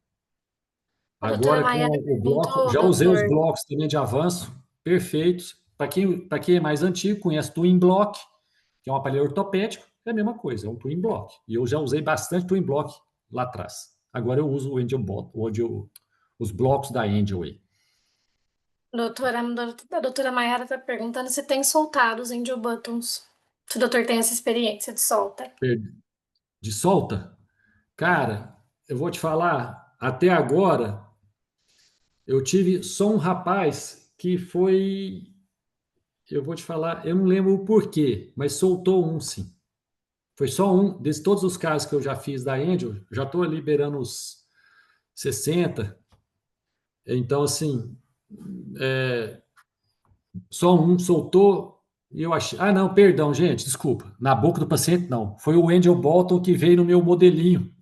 A doutora Agora com Maiara o bloco, perguntou, já usei os doutor. blocos também de avanço, perfeitos. Para quem é mais antigo, conhece Twin Block, que é um aparelho ortopédico, é a mesma coisa, é um Twin Block. E eu já usei bastante Twin Block lá atrás. Agora eu uso o Angel Bot, os blocos da Angel aí. A doutora Mayara está perguntando se tem soltado os angel buttons. Se o doutor tem essa experiência de solta. De solta? Cara, eu vou te falar, até agora eu tive só um rapaz que foi, eu vou te falar, eu não lembro o porquê, mas soltou um sim. Foi só um, de todos os casos que eu já fiz da Angel, já estou liberando os 60. Então, assim, é, só um soltou e eu achei. Ah, não, perdão, gente, desculpa. Na boca do paciente, não. Foi o Angel Bolton que veio no meu modelinho.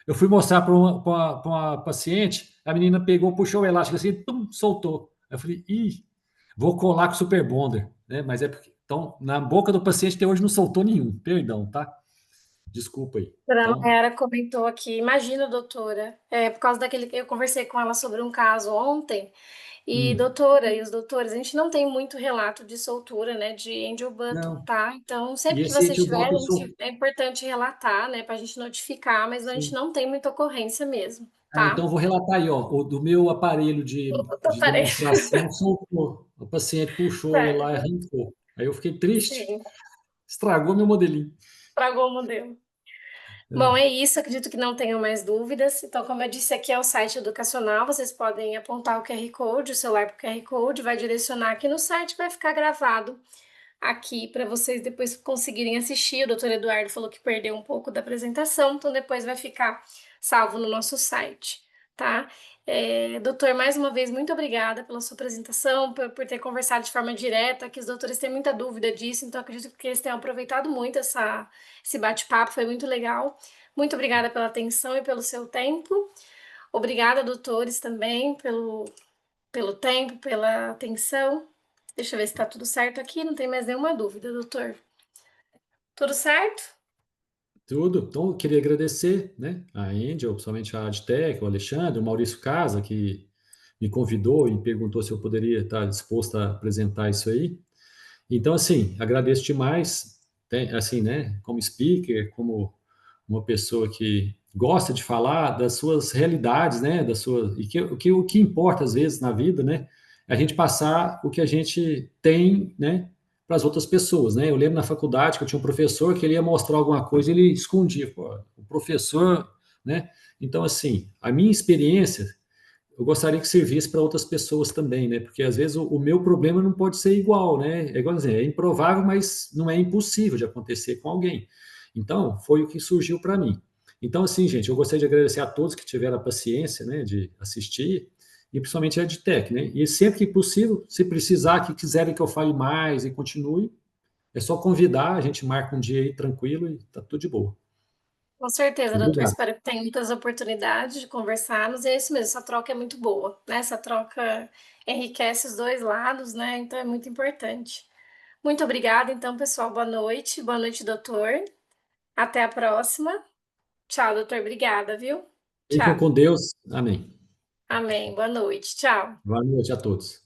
Eu fui mostrar para uma paciente, a menina pegou, puxou o elástico assim, tum, soltou. Eu falei, ih, vou colar com o Super Bonder, né? Mas é porque. Então, na boca do paciente até hoje não soltou nenhum. Perdão, tá? Desculpa aí. A doutora Então, Mayara comentou aqui, imagina, doutora, por causa daquele que eu conversei com ela sobre um caso ontem, e hum, doutora, e os doutores, a gente não tem muito relato de soltura, né, de angel button, não. tá? Então, E sempre que esse você Angel tiver, Bolton é importante relatar, né, pra gente notificar, mas a gente sim. não tem muita ocorrência mesmo, Ah, então tá? eu vou relatar aí, ó. O do meu aparelho de Aparece. demonstração soltou. O paciente puxou ele lá e Sério, arrancou. Aí eu fiquei triste, sim, estragou meu modelinho. estragou o modelo. Bom, é isso. Acredito que não tenham mais dúvidas. Então, como eu disse, aqui é o site educacional. Vocês podem apontar o QR Code, o celular para o QR Code, vai direcionar aqui no site, vai ficar gravado aqui para vocês depois conseguirem assistir. O doutor Eduardo falou que perdeu um pouco da apresentação, então depois vai ficar salvo no nosso site, tá? Doutor, mais uma vez, muito obrigada pela sua apresentação, por ter conversado de forma direta, que os doutores têm muita dúvida disso, então acredito que eles tenham aproveitado muito esse bate-papo, foi muito legal. Muito obrigada pela atenção e pelo seu tempo. Obrigada, doutores, também, pelo tempo, pela atenção. Deixa eu ver se está tudo certo aqui, não tem mais nenhuma dúvida, doutor. Tudo certo? Tudo. Então, eu queria agradecer, né, a Angel, principalmente a Adtech, o Alexandre, o Maurício Casa, que me convidou e perguntou se eu poderia estar disposto a apresentar isso aí. Então, assim, agradeço demais, assim, né, como speaker, como uma pessoa que gosta de falar das suas realidades, né, das suas, e o que importa às vezes na vida, né, é a gente passar o que a gente tem, né, para as outras pessoas, né. Eu lembro na faculdade que eu tinha um professor que ele ia mostrar alguma coisa, e ele escondia, pô, o professor, né. Então, assim, a minha experiência eu gostaria que servisse para outras pessoas também, né? Porque às vezes o meu problema não pode ser igual, né? É igual dizer, é improvável, mas não é impossível de acontecer com alguém. Então, foi o que surgiu para mim. Então, assim, gente, eu gostaria de agradecer a todos que tiveram a paciência, né, de assistir, e principalmente a EdTech, né? E sempre que possível, se precisar, que quiserem que eu fale mais e continue, é só convidar, a gente marca um dia aí tranquilo e tá tudo de boa. Com certeza, doutor. Obrigado. Espero que tenha muitas oportunidades de conversarmos. E é isso mesmo, essa troca é muito boa, né? Essa troca enriquece os dois lados, né? Então é muito importante. Muito obrigada, então, pessoal. Boa noite. Boa noite, doutor. Até a próxima. Tchau, doutor. Obrigada, viu? Fiquem Tchau. com Deus. Amém. Amém. Boa noite. Tchau. Boa noite a todos.